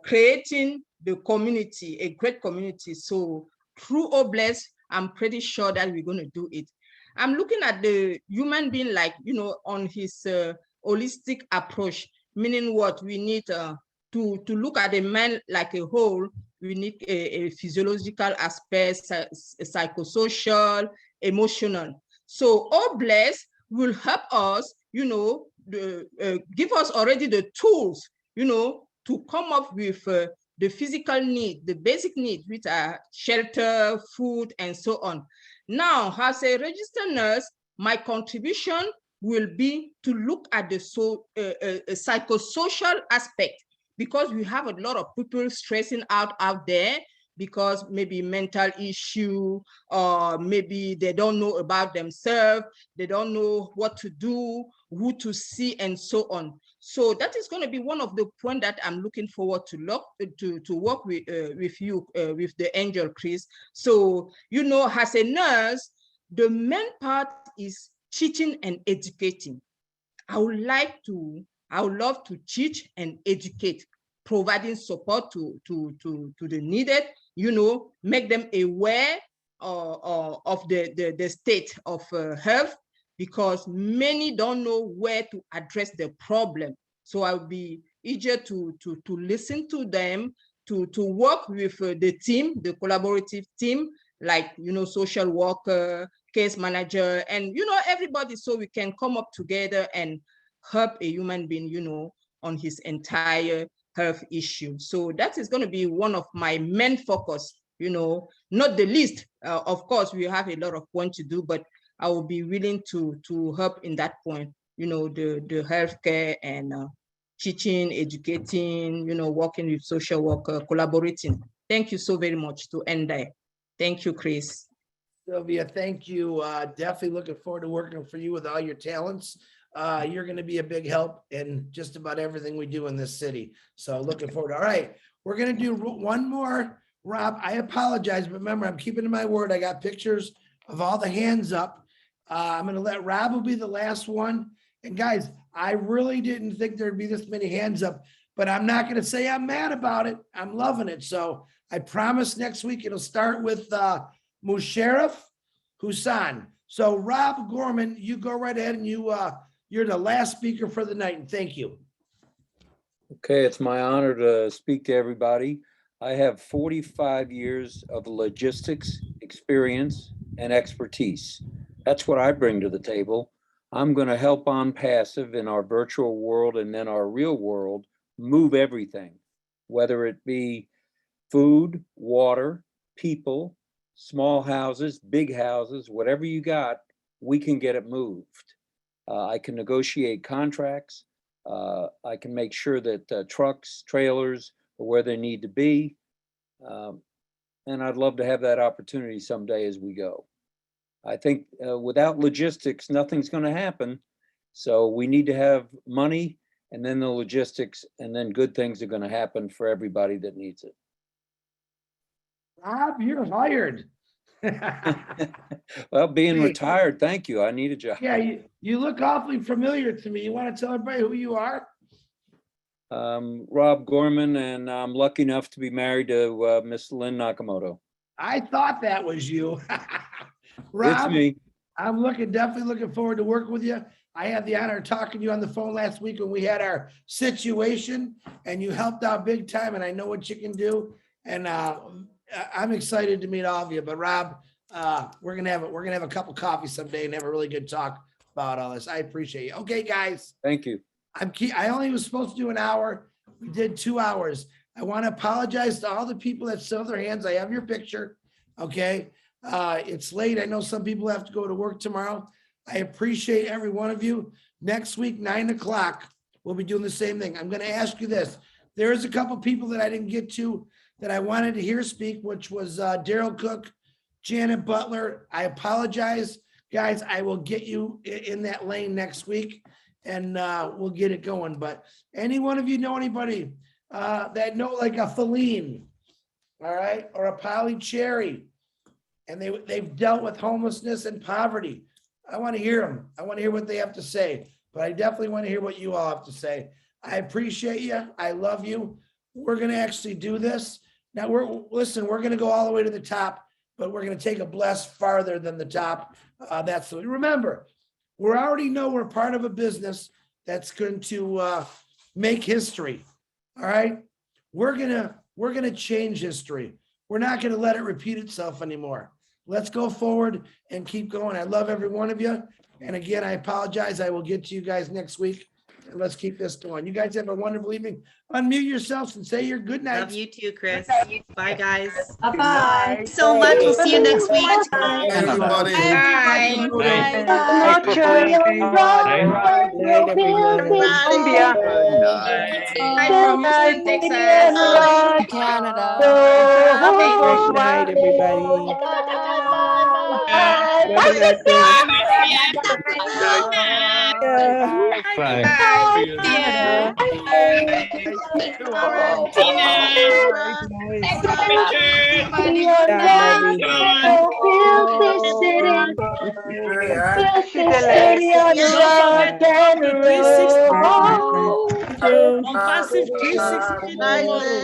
creating the community, a great community. So through Obless, I'm pretty sure that we're going to do it. I'm looking at the human being like, on his holistic approach, meaning what we need to look at a man like a whole. We need a physiological aspect, psychosocial, emotional. So Obless will help us, give us already the tools, to come up with the physical need, the basic needs, which are shelter, food, and so on. Now, as a registered nurse, my contribution will be to look at the psychosocial aspect, because we have a lot of people stressing out there because maybe mental issue, or maybe they don't know about themselves, they don't know what to do, who to see, and so on. So that is going to be one of the points that I'm looking forward to work with you, with the Angel, Chris. So, as a nurse, the main part is teaching and educating. I would love to teach and educate, providing support to the needed, make them aware of the state of health, because many don't know where to address the problem. So I'll be eager to listen to them, to work with the team, the collaborative team, like, social worker, case manager, and, everybody, so we can come up together and help a human being, on his entire health issue. So that is going to be one of my main focus, not the least. Of course, we have a lot of points to do, but I will be willing to help in that point, the healthcare and teaching, educating, working with social worker, collaborating. Thank you so very much to end there. Thank you, Chris. Sylvia, thank you. Definitely looking forward to working for you with all your talents. You're going to be a big help in just about everything we do in this city. So looking forward. All right, we're going to do one more. Rob, I apologize, but remember, I'm keeping to my word. I got pictures of all the hands up. I'm going to let Rob will be the last one. And guys, I really didn't think there'd be this many hands up, but I'm not going to say I'm mad about it. I'm loving it. So I promise next week it'll start with Mufareh Hussain. So Rob Gorman, you go right ahead, and you're the last speaker for the night, and thank you. Okay, it's my honor to speak to everybody. I have 45 years of logistics experience and expertise. That's what I bring to the table. I'm going to help Onpassive in our virtual world and then our real world move everything, whether it be food, water, people, small houses, big houses, whatever you got, we can get it moved. I can negotiate contracts. I can make sure that trucks, trailers are where they need to be. And I'd love to have that opportunity someday as we go. I think without logistics, nothing's going to happen. So we need to have money, and then the logistics, and then good things are going to happen for everybody that needs it. Rob, you're hired. Well, being retired, thank you. I need a job. Yeah, you look awfully familiar to me. You want to tell everybody who you are? Rob Gorman, and I'm lucky enough to be married to Miss Lynn Nakamoto. I thought that was you. Rob, it's me. I'm definitely looking forward to working with you. I had the honor of talking to you on the phone last week when we had our situation, and you helped out big time, and I know what you can do. And I'm excited to meet all of you. But Rob, we're gonna have a cup of coffee someday and have a really good talk about all this. I appreciate you. Okay, guys. Thank you. I only was supposed to do an hour. We did 2 hours. I want to apologize to all the people that still have their hands. I have your picture. Okay. It's late. I know some people have to go to work tomorrow. I appreciate every one of you. Next week, 9 o'clock, we'll be doing the same thing. I'm going to ask you this. There's a couple people that I didn't get to that I wanted to hear speak, which was Daryl Cook, Janet Butler. I apologize, guys. I will get you in that lane next week and we'll get it going. But any one of you know anybody that know like a Feline, all right, or a Polly Cherry, and they've dealt with homelessness and poverty. I want to hear them. I want to hear what they have to say, but I definitely want to hear what you all have to say. I appreciate you. I love you. We're going to actually do this. Now we're going to go all the way to the top, but we're going to take a bless farther than the top. Remember, we already know we're part of a business that's going to make history. All right. We're going to change history. We're not going to let it repeat itself anymore. Let's go forward and keep going. I love every one of you. And again, I apologize. I will get to you guys next week. And let's keep this going. You guys have a wonderful evening. Unmute yourselves and say your good night. Love you too, Chris. Bye, guys. Bye-bye. So much. We'll see you next week. Bye, everybody. Bye. Hi from Houston, Texas. Canada. Good night, everybody. Bye. Onpassive 360 tomorrow.